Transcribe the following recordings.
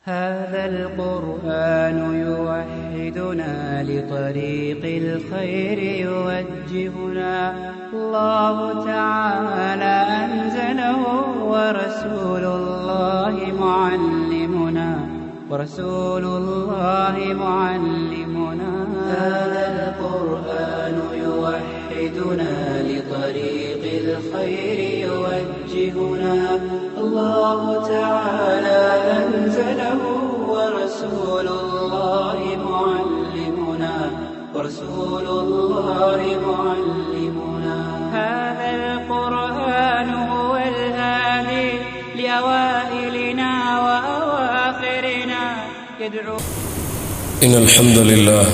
هذا القرآن يوحدنا لطريق الخير يوجهنا الله تعالى أنزله ورسول الله معلمنا هذا القرآن يوحدنا لطريق الخير يوجهنا الله تعالى أنزله ورسول الله معلمنا هذا القرآن هو الهادي لأوائلنا وأواخرنا يدعو. إن الحمد لله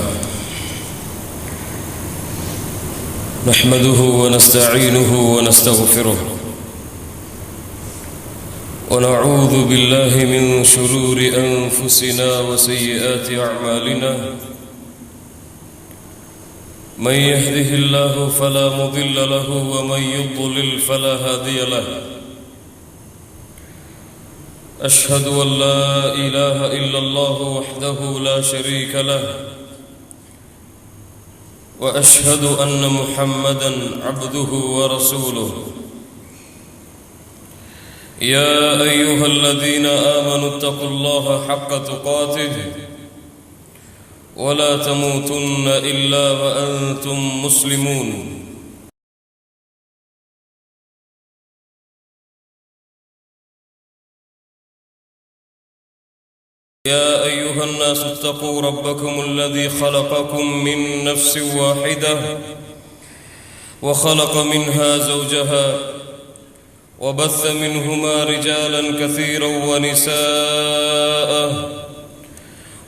نحمده ونستعينه ونستغفره ونعوذ بالله من شرور أنفسنا وسيئات أعمالنا من يهده الله فلا مضل له ومن يضلل فلا هادي له أشهد أن لا إله إلا الله وحده لا شريك له وأشهد أن محمدا عبده ورسوله يا أيها الذين آمنوا اتقوا الله حق تقاته ولا تموتن إلا وأنتم مسلمون يا أيها الناس اتقوا ربكم الذي خلقكم من نفس واحدة وخلق منها زوجها وبث منهما رجالا كثيرا ونساء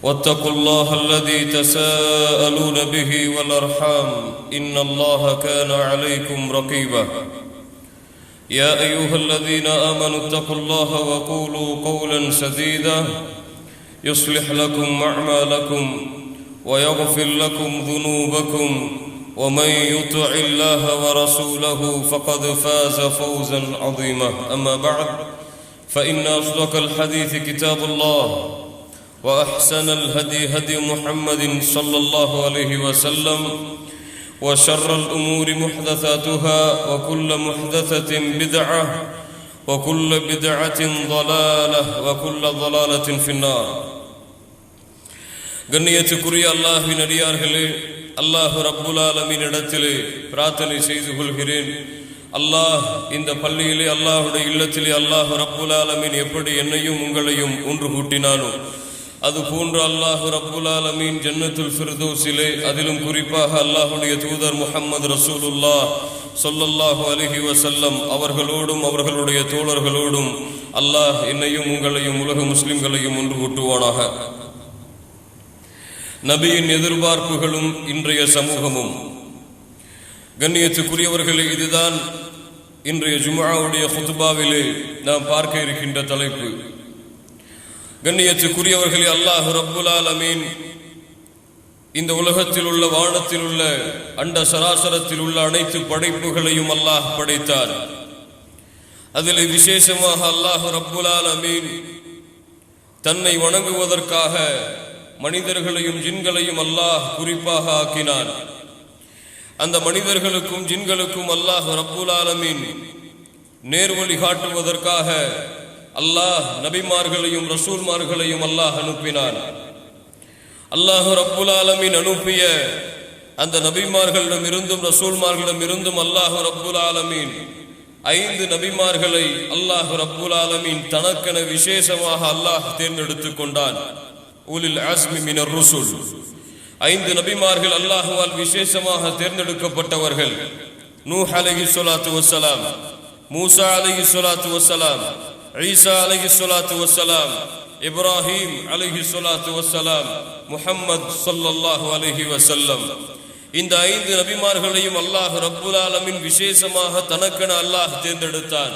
واتقوا الله الذي تساءلون به والأرحام إن الله كان عليكم رقيبا يا أيها الذين آمنوا اتقوا الله وقولوا قولا سديدا يصلح لكم أعمالكم ويغفر لكم ذنوبكم ومن يطع الله ورسوله فقد فاز فوزا عظيما أما بعد فإن أصدق الحديث كتاب الله وأحسن الهدي هدي محمد صلى الله عليه وسلم وشر الأمور محدثاتها وكل محدثة بدعة وكل بدعة ضلالة وكل ضلالة في النار. கண்ணியத்துக்குரிய அல்லாஹ்வின் அடியார்களே, அல்லாஹ் ரப்புல் ஆலமீன் இடத்திலே பிரார்த்தனை செய்து கொள்கிறேன். அல்லாஹ் இந்த பள்ளியிலே அல்லாஹுடைய இல்லத்திலே அல்லாஹ் ரப்புல் ஆலமீன் எப்படி என்னையும் உங்களையும் ஒன்று கூட்டினானோ அதுபோன்று அல்லாஹ் ரப்புல் ஆலமீன் ஜன்னத்துல் ஃபிர்தௌஸிலே அதிலும் குறிப்பாக அல்லாஹுடைய தூதர் முஹம்மது ரசூலுல்லாஹ் ஸல்லல்லாஹு அலைஹி வஸல்லம் அவர்களோடும் அவர்களுடைய தோழர்களோடும் அல்லாஹ் என்னையும் உங்களையும் உலக முஸ்லிம்களையும் ஒன்று கூட்டுவானாக. நபியின் எதிர்பார்ப்புகளும் இன்றைய சமூகமும். கண்ணியத்துக்குரியவர்களே, இதுதான் இன்றைய ஜும்ஆவுடைய குத்பாவிலே நாம் பார்க்க இருக்கின்ற தலைப்பு. கண்ணியத்துக்குரியவர்களே, அல்லாஹ் ரப்புல் ஆலமீன் இந்த உலகத்தில் உள்ள வானத்தில் உள்ள அண்ட சராசரத்தில் உள்ள அனைத்து படைப்புகளையும் அல்லாஹ் படைத்தார். அதில் விசேஷமாக அல்லாஹ் ரப்புல் ஆலமீன் தன்னை வணங்குவதற்காக மனிதர்களையும் ஜின்களையும் அல்லாஹ் குறிப்பாக ஆக்கினான். அந்த மனிதர்களுக்கும் ஜின்களுக்கும் அல்லாஹ் ரப்புல் ஆலமீன் நேர்வழி காட்டுவதற்காக அல்லாஹ் நபிமார்களையும் ரசூல்மார்களையும் அல்லாஹ் அனுப்பினான். அல்லாஹ் ரப்புல் ஆலமீன் அனுப்பிய அந்த நபிமார்களிடம் இருந்தும் ரசூல்மார்களிடம் இருந்தும் அல்லாஹ் ரப்புல் ஆலமீன் 5 நபிமார்களை அல்லாஹ் ரப்புல் ஆலமீன் தனக்கென விசேஷமாக அல்லாஹ் தேர்ந்தெடுத்துக் கொண்டான். உலில் அஸ்மி மினர் ருசுல் 5 நபிமார்கள் அல்லாஹ்வால் விசேஷமாக தேர்ந்தெடுக்கப்பட்டவர்கள். நூஹ் அலைஹிஸ்ஸலாத்து வஸ்ஸலாம், மூசா அலைஹிஸ்ஸலாத்து வஸ்ஸலாம், ஈசா அலைஹிஸ்ஸலாத்து வஸ்ஸலாம், இப்ராஹிம் அலைஹிஸ்ஸலாத்து வஸ்ஸலாம், முஹம்மது ஸல்லல்லாஹு அலைஹி வஸல்லம். இந்த 5 நபிமார்களையும் அல்லாஹ் ரப்புல் ஆலமீன் விசேஷமாக தனக்கென அல்லாஹ் தேர்ந்தெடுத்தான்.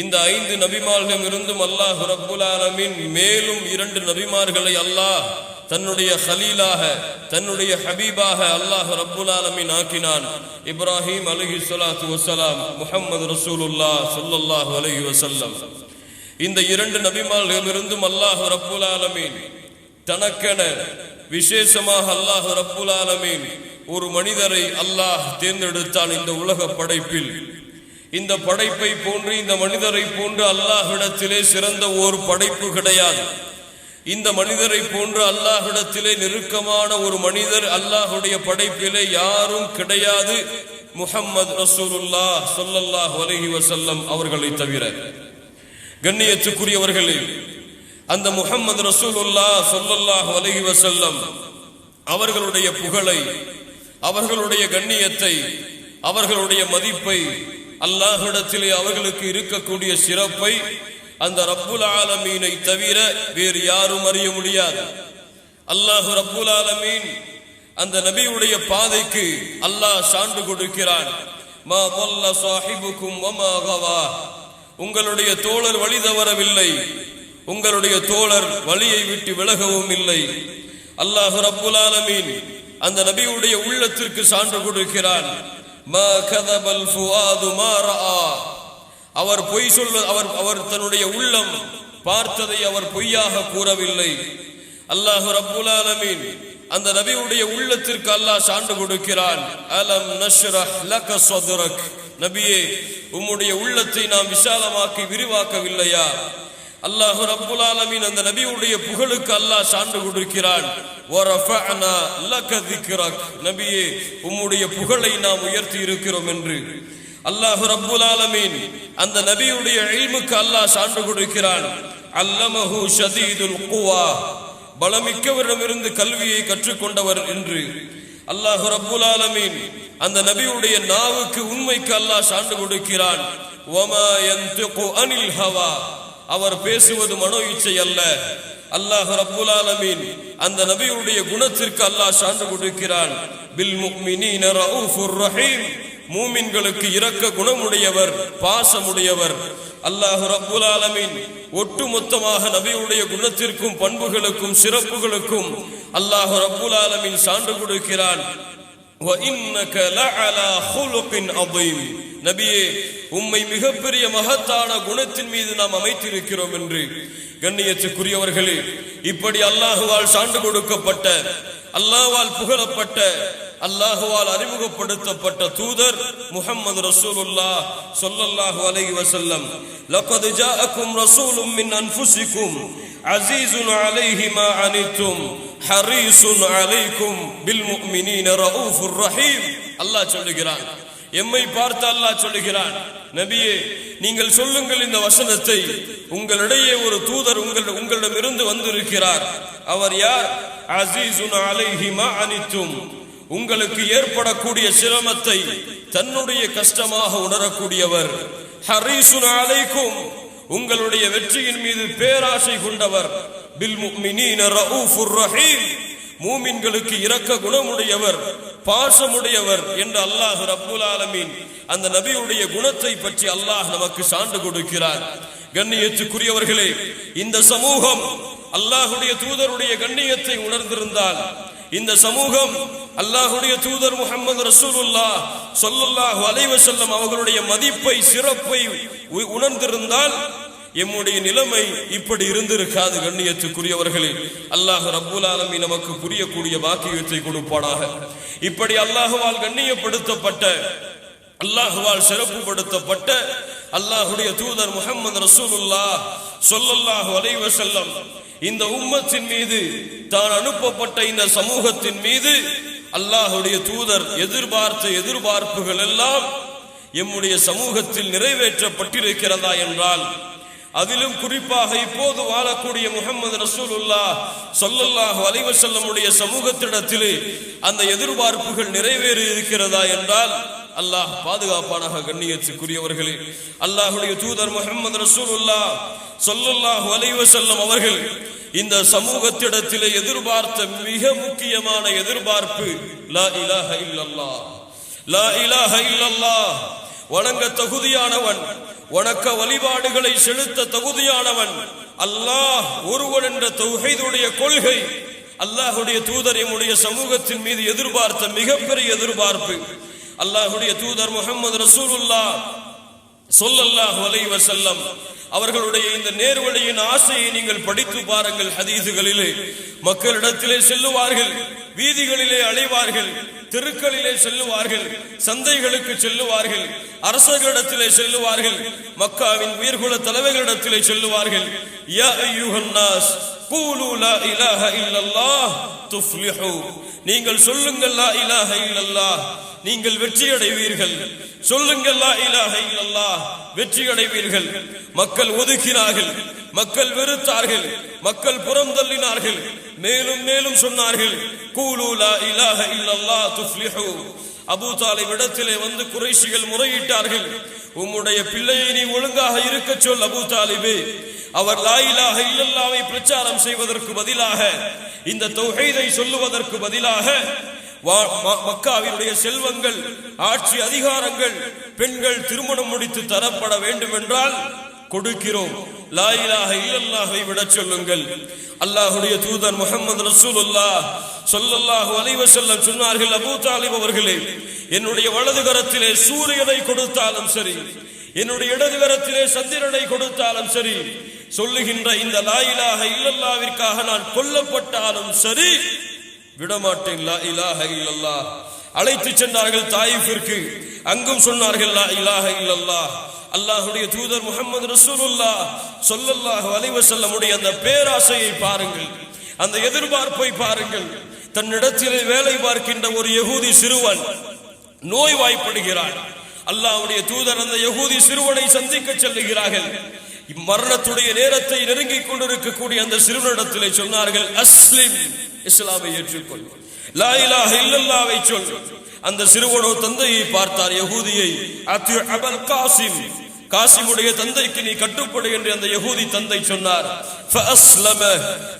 இந்த 5 நபிமார்களிடம் இருந்தும் அல்லாஹ் ரப்புல் ஆலமீன் மேலும் 2 நபிமார்களை அல்லாஹ் தன்னுடைய ஹலீலாக தன்னுடைய ஹபீபாக அல்லாஹ் ரப்புல் ஆலமீன் ஆக்கினான். இப்ராஹிம் அலைஹிஸ்ஸலாத்து வஸ்ஸலாம், முஹம்மது ரசூலுல்லாஹ் ஸல்லல்லாஹு அலைஹி வஸல்லம். இந்த இரண்டு நபிமார்களிடமிருந்தும் அல்லாஹ் ரப்புல் ஆலமீன் தனக்கென விசேஷமாக அல்லாஹ் ரப்புல் ஆலமீன் ஒரு மனிதரை அல்லாஹ் தேர்ந்தெடுத்தான். இந்த உலக படைப்பில் இந்த படைப்பை போன்று இந்த மனிதரை போன்று அல்லாஹ்விடத்திலே சிறந்த ஒரு படைப்பு கிடையாது. இந்த மனிதரை போன்று அல்லாஹ்விடத்திலே நெருக்கமான ஒரு மனிதர் அல்லாஹுடைய படைப்பிலே யாரும் கிடையாது, முஹம்மது ரசூலுல்லாஹ் ஸல்லல்லாஹு அலைஹி வஸல்லம் அவர்களை தவிர. கண்ணியத்துக்குரியவர்களே, அந்த முஹம்மது ரசூலுல்லாஹ் ஸல்லல்லாஹு அலைஹி வஸல்லம் அவர்களுடைய புகழை, அவர்களுடைய கண்ணியத்தை, அவர்களுடைய மதிப்பை, அல்லாஹ்விடத்திலே அவர்களுக்கு இருக்கக்கூடிய சிறப்பை அந்த ரப்புல் ஆலமீனை தவிர வேறு யாரும் அறிய முடியாது. அல்லாஹ் ரப்புல் ஆலமீன் அந்த நபியுடைய பாதைக்கு அல்லாஹ் சான்று கொடுக்கிறான். மா வல்ல சாஹிபுக்கும் வமா கவா, உங்களுடைய தோழர் வழி தவறவில்லை, உங்களுடைய தோழர் வழியை விட்டு விலகவும் இல்லை. அல்லாஹ் ரப்புல் ஆலமீன் அந்த நபியுடைய உள்ளத்திற்கு சான்று கொடுக்கிறான். மா கதபல் ஃபுஆது மா ரஆ, அவர் பொய் சொல்ல அவர் தன்னுடைய உள்ளம் பார்த்ததை அவர் பொய்யாக கூறவில்லை. அல்லாஹ் ரப்புல் ஆலமீன் அந்த நபியுடைய உள்ளத்திற்கு அல்லாஹ் சான்று கொடுக்கிறான். அலம் நஷ்ரஹ் லக ஸத்ரக், நபியே உம்முடைய உள்ளத்தை நாம் விசாலமாக்கி விரிவாக்கவில்லையா? அல்லாஹ் ரப்புல் ஆலமீன் அந்த நபியுடைய புகழுக்கு அல்லாஹ் சான்று கொடுக்கிறான். வரஃபஅனா லக ذிக்ரக், நபியே உம்முடைய புகழை நாம் உயர்த்தி இருக்கிறோம் என்று. அல்லாஹ் ரப்புல் ஆலமீன் அந்த நபியுடைய இல்முக்கு அல்லாஹ் சான்று கொடுக்கிறான். அல்லமஹு ஷதீதுல் குவா, பலமிக்கவரிடமிருந்து கல்வியை கற்றுக்கொண்டவர் என்று. அல்லாஹ் ரப்புல் ஆலமீன் அந்த நபியுடைய நாவுக்கு, உண்மைக்கு அல்லாஹ் சான்று கொடுக்கிறான். வமா யன்திகு அனில் ஹவா, அவர் பேசுவது மனோ இச்சை அல்ல. அல்லாஹ் ரப்புல் ஆலமீன் அந்த நபியுடைய குணத்திற்கு அல்லாஹ் சான்று கொடுக்கிறான். பில் முஃமினீன ரഊஃபுர் ரஹீம், மூமின்களுக்கு இரக்க குணமுடையவர், பாசமுடையவர். அல்லாஹ் ரப்புல் ஆலமீன் ஒட்டுமொத்தமாக நபியுடைய குணத்திற்கும் பண்புகளுக்கும் சிறப்புகளுக்கும் அல்லாஹ் ரப்புல் ஆலமீன் சான்று கொடுக்கிறான். வ இன்னக லஅலா ஹுலுகின் அதீம், நபியே உம்மை மிகப்பெரிய மகத்தான குணத்தின் மீது நாம் அமைத்திருக்கிறோம் என்று. கண்ணியத்துக்குரியவர்களே, இப்படி அல்லாஹுவால் சான்று கொடுக்கப்பட்ட, அல்லாஹ்வால் புகழப்பட்ட, அல்லாஹுவால் அறிமுகப்படுத்தப்பட்ட தூதர் முஹம்மது ரசூலுல்லாஹ் ஸல்லல்லாஹு அலைஹி வஸல்லம். லகத் ஜாஅக்கும் ரசூலும் மின் அன்ஃபுசிக்கும் அஸீஸுன் அலைஹி மா அனித்தும் ஹரீஸுன் அலைக்கும் பில் முஃமினீன ரഊஃபுர் ரஹீம். அல்லாஹ் சொல்லுகிறான், எம்மை பார்த்து அல்லாஹ் சொல்லுகிறான், நபியே நீங்கள் சொல்லுங்கள் இந்த வசனத்தை, உங்களிடையே ஒரு தூதர் உங்களிடமிருந்து வந்திருக்கிறார். அவர் யார்? அஸீஸுன் அலைஹி மா அனித்தும், உங்களுக்கு ஏற்படக்கூடிய சிரமத்தை தன்னுடைய கஷ்டமாக உணரக்கூடியவர். ஹரீஸுன் அலைக்கும், உங்களுடைய வெற்றியின் மீது பேராசை கொண்டவர். பில் முஃமினீன ரഊஃபுர் ரஹீம், மூமின்களுக்கு இரக்க குணமுடையவர், பாசமுடையவர் என்று அல்லாஹ் ரப்புல் ஆலமீன் அந்த நபியுடைய குணத்தை பற்றி அல்லாஹ் நமக்கு சான்று கொடுக்கிறார். கண்ணியத்துக்குரியவர்களே, இந்த சமூகம் அல்லாஹுடைய தூதருடைய கண்ணியத்தை உணர்ந்திருந்தால், இந்த சமூகம் அல்லாஹுடைய தூதர் முஹம்மது ரசூலுல்லாஹ் ஸல்லல்லாஹு அலைஹி வஸல்லம் அவர்களுடைய மதிப்பை, சிறப்பை உணர்ந்திருந்தால் எம்முடைய நிலைமை இப்படி இருந்திருக்காது. கண்ணியத்துக்குரியவர்களே, அல்லாஹ் ரப்புல் ஆலமீன் நமக்கு புரியக்கூடிய பாக்கியத்தை கொடுப்பானாக. இப்படி அல்லாஹுவால் கண்ணியப்படுத்தப்பட்ட, அல்லாஹுவால் சிறப்புப்படுத்தப்பட்ட அல்லாஹுடைய தூதர் முஹம்மது ரசூலுல்லாஹ் ஸல்லல்லாஹு அலைஹி வஸல்லம் இந்த உம்மத்தின் மீது, தான் அனுப்பப்பட்ட இந்த சமூகத்தின் மீது அல்லாஹுடைய தூதர் எதிர்பார்த்த எதிர்பார்ப்புகள் எல்லாம் எம்முடைய சமூகத்தில் நிறைவேற்றப்பட்டிருக்கிறதா என்றால், அதிலும் குறிப்பாக இப்போது வாழக்கூடிய முஹம்மது ரசூலுல்லாஹ் ஸல்லல்லாஹு அலைஹி வஸல்லமுடைய சமூகத்திடத்திலே அந்த எதிர்பார்ப்புகள் நிறைவேறி இருக்கிறதா என்றால் அல்லாஹ் பாதுகாப்பானாக. கண்ணியத்துக்குரியவர்களே, அல்லாஹுடைய தூதர் முஹம்மது ரசூலுல்லாஹ் ஸல்லல்லாஹு அலைஹி வஸல்லம் அவர்கள் இந்த சமூகத்திடத்திலே எதிர்பார்த்த மிக முக்கியமான எதிர்பார்ப்பு லா இலாஹ இல்லல்லாஹ். லா இலாஹ இல்லல்லாஹ், வணங்க தகுதியானவன், வணக்க வழிபாடுகளை செலுத்த தகுதியானவன் அல்லாஹ் ஒருவன் என்ற தௌஹீதுடைய கொள்கை அல்லாஹுடைய தூதர் எம்முடைய சமூகத்தின் மீது எதிர்பார்த்த மிகப்பெரிய எதிர்பார்ப்பு. அல்லாஹுடைய தூதர் முஹம்மது ரசூலுல்லாஹ் ஸல்லல்லாஹு அலைஹி வஸல்லம் அவர்களுடைய இந்த நேர்வழியின் ஆசையை நீங்கள் படித்து பாருங்கள். ஹதீசுகளிலே மக்களிடத்திலே செல்லுவார்கள், வீதிகளிலே அலைவார்கள், தெருக்களிலே செல்லுவார்கள், சந்தைகளுக்கு செல்லுவார்கள், அரசர்களிடத்திலே செல்லுவார்கள், மக்காவின் உயர்குல தலைவர்களிடத்திலே செல்லுவார்கள். யா அய்யுஹன் நாஸ் கூலு லா இலாஹ இல்லல்லாஹ் துஃப்லிஹு, நீங்கள் சொல்லுங்கள் லா இலாஹ இல்லல்லாஹ், நீங்கள் வெற்றி அடைவீர்கள். சொல்லுங்கள் லா இலாஹ இல்லல்லாஹ், வெற்றி அடைவீர்கள். மக்கள் ஒதுக்கினார்கள், மக்கள் வெறுத்தார்கள், மக்கள் புறம் தள்ளினார்கள். மேலும் மேலும் சொன்னார்கள், கூலு லா இலாஹ இல்லல்லாஹ் துஃப்லிஹு. அபூ தாலிப் இடத்திலே வந்து குறைஷிகள் முறையிட்டார்கள், உம்முடைய பிள்ளையை நீ ஒழுங்காக இருக்க சொல் அபூ தாலிபே. அவர் லா இலாஹ இல்லல்லாஹ்வை பிரச்சாரம் செய்வதற்கு பதிலாக, இந்த தௌஹீதை சொல்லுவதற்கு பதிலாக மக்காவினுடைய செல்வங்கள், ஆட்சி அதிகாரங்கள், பெண்கள் திருமணம் முடித்து தரப்பட வேண்டும் என்றால் கொடுக்கிறோம், லா இலாஹ இல்லல்லாஹ்வை விட சொல்லுங்கள். அல்லாஹ்வுடைய தூதர் முஹம்மது ரசூலுல்லாஹ் ஸல்லல்லாஹு அலைஹி வஸல்லம் சொன்னார்கள், அபூ தாலிப் அவர்களே, என்னுடைய வலது கரத்திலே சூரியனை கொடுத்தாலும் சரி, என்னுடைய இடது கரத்திலே சந்திரனை கொடுத்தாலும் சரி, சொல்லுகின்ற இந்த லா இலாஹ இல்லல்லாஹ்விற்காக நான் கொல்லப்பட்டாலும் சரி விடமாட்டேன், லா இலாஹ இல்லல்லாஹ். அழைத்து சென்றார்கள் தாயிஃபிற்கு, அங்கும் சொன்னார்கள் லா இலாஹ இல்லல்லாஹ். அல்லாஹ்வுடைய தூதர் முஹம்மது ரசூலுல்லாஹ் ஸல்லல்லாஹு அலைஹி வஸல்லம் உடைய அந்த பேராசையை பாருங்கள், அந்த எதிர்பார்ப்பை பாருங்கள். தன்னிடத்திலே வேலை பார்க்கின்ற ஒரு யகூதி சிறுவன் நோய்வாய்ப்படுகிறான். அல்லாஹ்வுடைய தூதர் அந்த யகூதி சிறுவனை சந்திக்க செல்லுகிறார்கள். மரணத்துடைய நேரத்தை நெருங்கிக் கொண்டிருக்கக்கூடிய அந்த சிறுவனிடத்திலே சொன்னார்கள், அஸ்லிம், இஸ்லாமை ஏற்றுக்கொள், லா இலாஹ இல்லல்லாஹ்வை சொல். அந்த சிறுவனோ தந்தையை பார்த்தார், யகூதியை. அத்தி அபல் காசிம், காசிமுடைய தந்தைக்கு நீ கட்டுப்படு என்று அந்த யகூதி தந்தை சொன்னார். ஃபஅஸ்லம,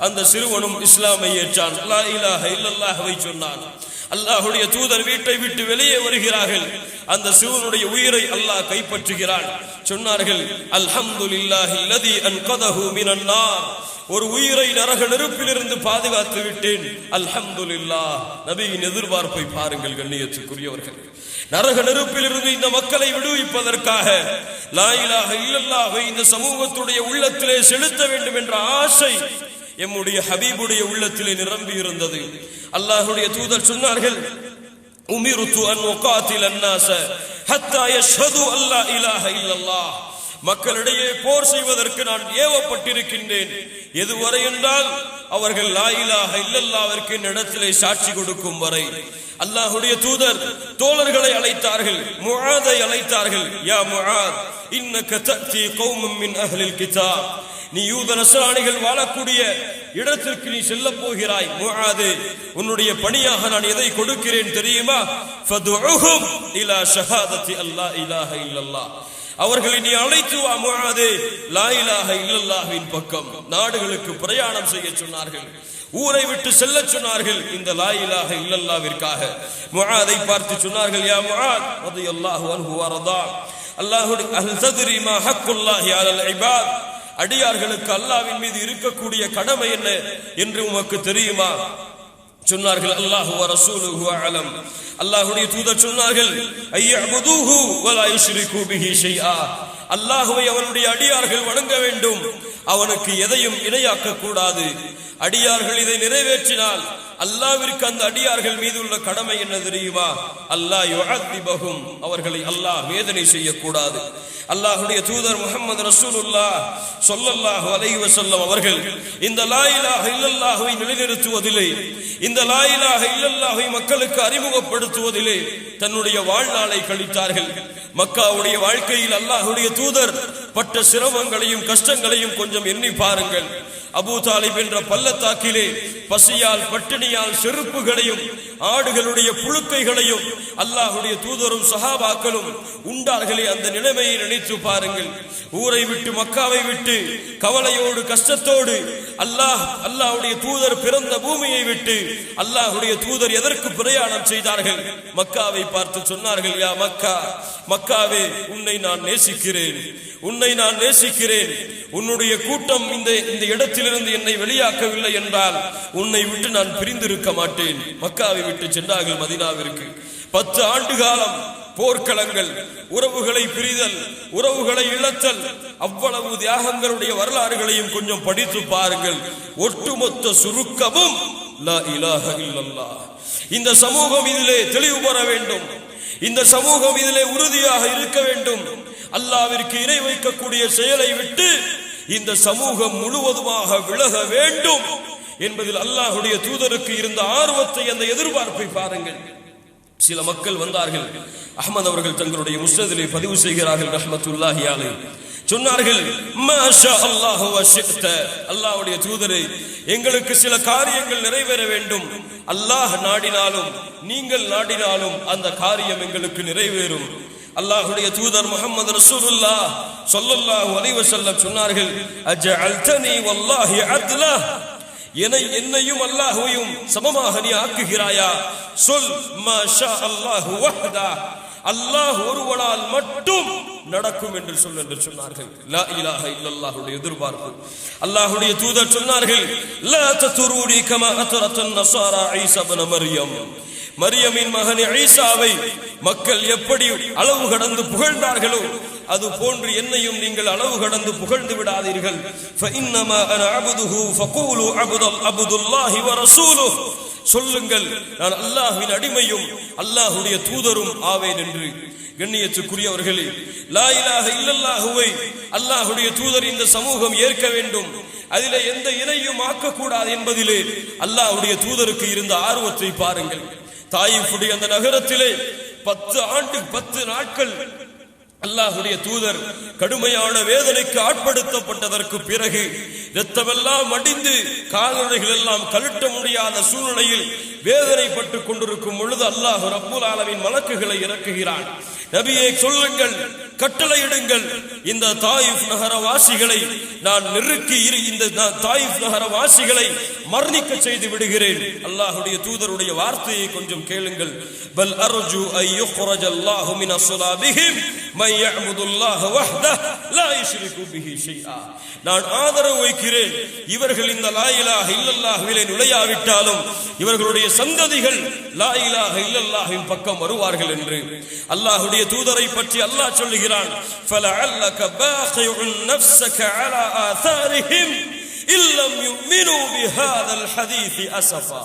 அந்த சிறுவனும் இஸ்லாமை ஏற்றான், லா இலாஹ இல்லல்லாஹ்வை சொன்னான். அல்லாஹ்வுடைய தூதர் வீட்டை விட்டு வெளியே வருகிறார்கள். அந்த சிறுவனுடைய உயிரை அல்லாஹ் கைப்பற்றுகிறான். சொன்னார்கள், அல்ஹம்துலில்லாஹில்லதி அன்கதஹு மினன் நார், ஒரு உயிரை நரக நெருப்பிலிருந்து பாதுகாத்து விட்டேன், அல்ஹம்துலில்லாஹ். நபியின் எதிர்பார்ப்பை பாருங்கள் கண்ணியத்துக்குரியவர்கள். நரக நெருப்பிலிருந்து இந்த மக்களை விடுவிப்பதற்காக லா இலாஹ இல்லல்லாஹ்வை இந்த சமூகத்துடைய உள்ளத்திலே செலுத்த வேண்டும் என்ற ஆசை எம்முடைய ஹபீபுடைய உள்ளத்திலே நிரம்பி இருந்தது. அல்லாஹ்வுடைய தூதர் சொன்னார்கள், உமிர்து அன் உகாத்தில அன்னாஸ ஹத்தா யஷ்ஹது அல்லா இலாஹ இல்லல்லாஹ், மக்களிடையே போர் செய்வதற்கு நான் ஏவப்பட்டிருக்கின்றேன். எதுவரை என்றால் அவர்கள் லா இலாஹ இல்லல்லாஹ்விற்கு இடத்திலே சாட்சி கொடுக்கும் வரை. அல்லாஹ்வுடைய தூதர் தோழர்களை அழைத்தார்கள், முஆதை அழைத்தார்கள். யா முஆத், இன்னக தஅதி கௌமம் மின் அஹ்லில் கிதாப், நீ யூத நஸ்ரானிகள் வாழக்கூடிய இடத்திற்கு நீ செல்ல போகிறாய். முஆதே, உன்னுடைய பணியாக நான் எதை கொடுக்கிறேன் தெரியுமா? ஃபதுஉஹும் இலா ஷஹாதத்தி அல்லா இலாஹ இல்லல்லாஹ், அவர்களை நீ அழைத்து வா முஆதே, லா இலாஹ இல்லல்லாஹ்வின் பக்கம். நாடுகளுக்கு பிரயாணம் செய்ய சொன்னார்கள், ஊரை விட்டு செல்ல சொன்னார்கள், இந்த லா இலாஹ இல்லல்லாஹ்விற்காக. முஆதை பார்த்து சொன்னார்கள், யா முஆத் ரலியல்லாஹு அன்ஹு வர்தா, அல்லாஹ்வுடைய அல் தத்ரி மா ஹக்குல்லாஹி அலல் இபாத், அடியார்களுக்கு அல்லாஹ்வின் மீது இருக்கக்கூடிய கடமை என்ன என்று உமக்கு தெரியுமா? சொன்னார்கள், அல்லாஹு வ ரசூலுஹு அலம். அல்லாஹ்வுடைய தூதர் சொன்னார்கள், ஐயஅபுதுஹு வ லா யுஷ்ரிகு பிஹி ஷைஆ, அல்லாஹ்வை அவனுடைய அடியார்கள் வணங்க வேண்டும், அவனுக்கு எதையும் இணையாக்க கூடாது. அடியார்கள் இதை நிறைவேற்றினால் அல்லாஹ்விற்கு அந்த அடியார்கள் மீது உள்ள கடமை என்ன தெரியுமா? அல்லாஹ் யுஅத்திபஹும், அவர்களை அல்லாஹ் வேதனை செய்யக்கூடாது. அல்லாஹ்வுடைய தூதர் முஹம்மது ரசூலுல்லாஹ் ஸல்லல்லாஹு அலைஹி வஸல்லம் அவர்கள் இந்த லா இலாஹ இல்லல்லாஹ்வை நிலைநிறுத்துவதிலே, இந்த லா இலாஹ இல்லல்லாஹ்வை மக்களுக்கு அறிமுகப்படுத்துவதிலே தன்னுடைய வாழ்நாளை கழித்தார்கள். மக்காவுடைய வாழ்க்கையில் அல்லாஹ்வுடைய தூதர் பட்ட சிரமங்களையும் கஷ்டங்களையும் கொஞ்சம் எண்ணி பாருங்கள். அபூ தாலிப் என்ற பள்ளத்தாக்கிலே பசியால் பட்டினியால் செருப்புகளையும் ஆடுகளுடைய புழுக்கைகளையும் அல்லாஹ்வுடைய தூதரும் சஹாபாக்களும் உண்டார்களே, அந்த நிலைமையை நினைத்து பாருங்கள். ஊரை விட்டு மக்காவை விட்டு கவலையோடு கஷ்டத்தோடு அல்லாஹ்வுடைய தூதர் பிறந்த பூமியை விட்டு அல்லாஹ்வுடைய தூதர் எதற்கு பிரயாணம் செய்தார்கள்? மக்காவை பார்த்து சொன்னார்கள், யா மக்கா, மக்காவே, உன்னை நான் நேசிக்கிறேன், உன்னை நான் நேசிக்கிறேன். உன்னுடைய கூட்டம் இந்த இடத்திலிருந்து என்னை வெளியாக்கவில்லை என்றால் உன்னை விட்டு நான் பிரிந்திருக்க மாட்டேன். மக்காவை விட்டு சென்றார்கள் மதீனாவிற்கு. 10 ஆண்டு காலம் போர்க்களங்கள், உறவுகளை பிரிதல், உறவுகளை இழத்தல், அவ்வளவு தியாகங்களுடைய வரலாறுகளையும் கொஞ்சம் படித்து பாருங்கள். ஒட்டுமொத்த சுருக்கமும் லா இலாஹ இல்லல்லாஹ். இந்த சமூகம் இதிலே தெளிவு பெற வேண்டும். இந்த சமூகம் இதிலே உறுதியாக இருக்க வேண்டும். அல்லாஹ்விற்கு இணை வைக்கக்கூடிய செயலை விட்டு இந்த சமூகம் முழுவதுமாக விலக வேண்டும் என்பதில் அல்லாஹ்வுடைய தூதருக்கு இருந்த ஆர்வத்தை, அந்த எதிர்பார்ப்பை பாருங்கள். சில மக்கள் வந்தார்கள். அஹ்மத் அவர்கள் தங்களுடைய முஸ்னதிலே பதிவு செய்கிறார்கள் ரஹ்மத்துல்லாஹி அலைஹி. சொன்னார்கள், மாஷா அல்லாஹ் வ ஷிஅத, அல்லாஹ்வுடைய தூதரே, எங்களுக்கு சில காரியங்கள் நிறைவேற வேண்டும். அல்லாஹ் நாடினாலும் நீங்கள் நாடினாலும் அந்த காரியம் எங்களுக்கு நிறைவேறும். அல்லாஹ்வுடைய தூதர் முஹம்மது ரசூலுல்லாஹ் ஸல்லல்லாஹு அலைஹி வஸல்லம் சொன்னார்கள், அஜஅல்தனி வல்லாஹி அத்லா, என்னையும் அல்லாஹ்வையும் சமமாக நீ ஆக்குகிறாயா? சொல் மாஷா அல்லாஹ் வஹ்தா, அல்லாஹ் ஒருவனால் மட்டும் நடக்கும் என்று சொல் என்று சொன்னார்கள். லா இலாஹ இல்லல்லாஹுடைய எதிர்பார்ப்பு. அல்லாஹ்வுடைய தூதர் சொன்னார்கள், லா தத்ரூனி கமா அத்ரத்தன் நஸாரா ஈஸா இப்னு மர்யம், மரியமின் மகன் ஈசாவை மக்கள் எப்படி அளவு கடந்து புகழ்ந்தார்களோ அது போன்று என்னையும் நீங்கள் அளவு கடந்து புகழ்ந்து விடாதீர்கள். ஃபஇன்னமா அன அப்துஹு ஃபகூலு அப்துல்லாஹி வ ரசூலுஹு, சொல்லுங்கள் நான் அல்லாஹ்வின் அடிமையும் அல்லாஹ்வுடைய தூதரும் ஆவேன் என்று. கண்ணியத்துக்குரியவர்களே, லா இலாஹ இல்லல்லாஹுவை அல்லாஹ்வுடைய தூதர் இந்த சமூகம் ஏற்க வேண்டும். அதிலே எந்த இணையும் ஆக்கக்கூடாது என்பதிலே அல்லாஹ்வுடைய தூதருக்கு இருந்த ஆர்வத்தை பாருங்கள். தாயிஃபுடைய அந்த நகரத்திலே 10 நாட்கள் அல்லாஹ்வுடைய தூதர் கடுமையான வேதனைக்கு ஆட்படுத்தப்பட்டதற்கு பிறகு இரத்தமெல்லாம் மடிந்து கால்நடைகள் எல்லாம் கழட்ட முடியாத சூழ்நிலையில் வேதனைப்பட்டு கொண்டிருக்கும் பொழுது அல்லாஹ் ரப்புல் ஆலமீன் மலக்குகளை இறக்குகிறான். நபியே சொல்லுங்கள், கட்டளையிடுங்கள், இந்த தாயிஃப் நகரவாசிகளை நான் நெருக்கி இந்த தாயிஃப் நகரவாசிகளை மரணிக்க செய்து விடுகிறேன். அல்லாஹ்வுடைய தூதருடைய வார்த்தையை கொஞ்சம் கேளுங்கள். பல் அர்ஜு ஐ யுக்ரஜல்லாஹு மின் அஸ்லாபிஹிம் மை யஅபுதுல்லாஹ வஹ்தஹு லா யுஷ்ரிகு பிஹி ஷைஆ, நான் ஆதரவு வைக்கிறேன், இவர்கள் இந்த லா இலாஹ இல்லல்லாஹ்விலே நுழையாவிட்டாலும் இவர்களுடைய சந்ததிகள் லா இலாஹ இல்லல்லாஹ்வின் பக்கம் வருவார்கள் என்று. அல்லாஹ்வுடைய தூதரை பற்றி அல்லாஹ் சொல்லுகிறான், ஃபலஅல்லக பாகிஉன் நஃப்ஸக அலா ஆதாரிஹிம் இல்லம் யுமினு பிஹாதல் ஹதீஸ் அஸஃபா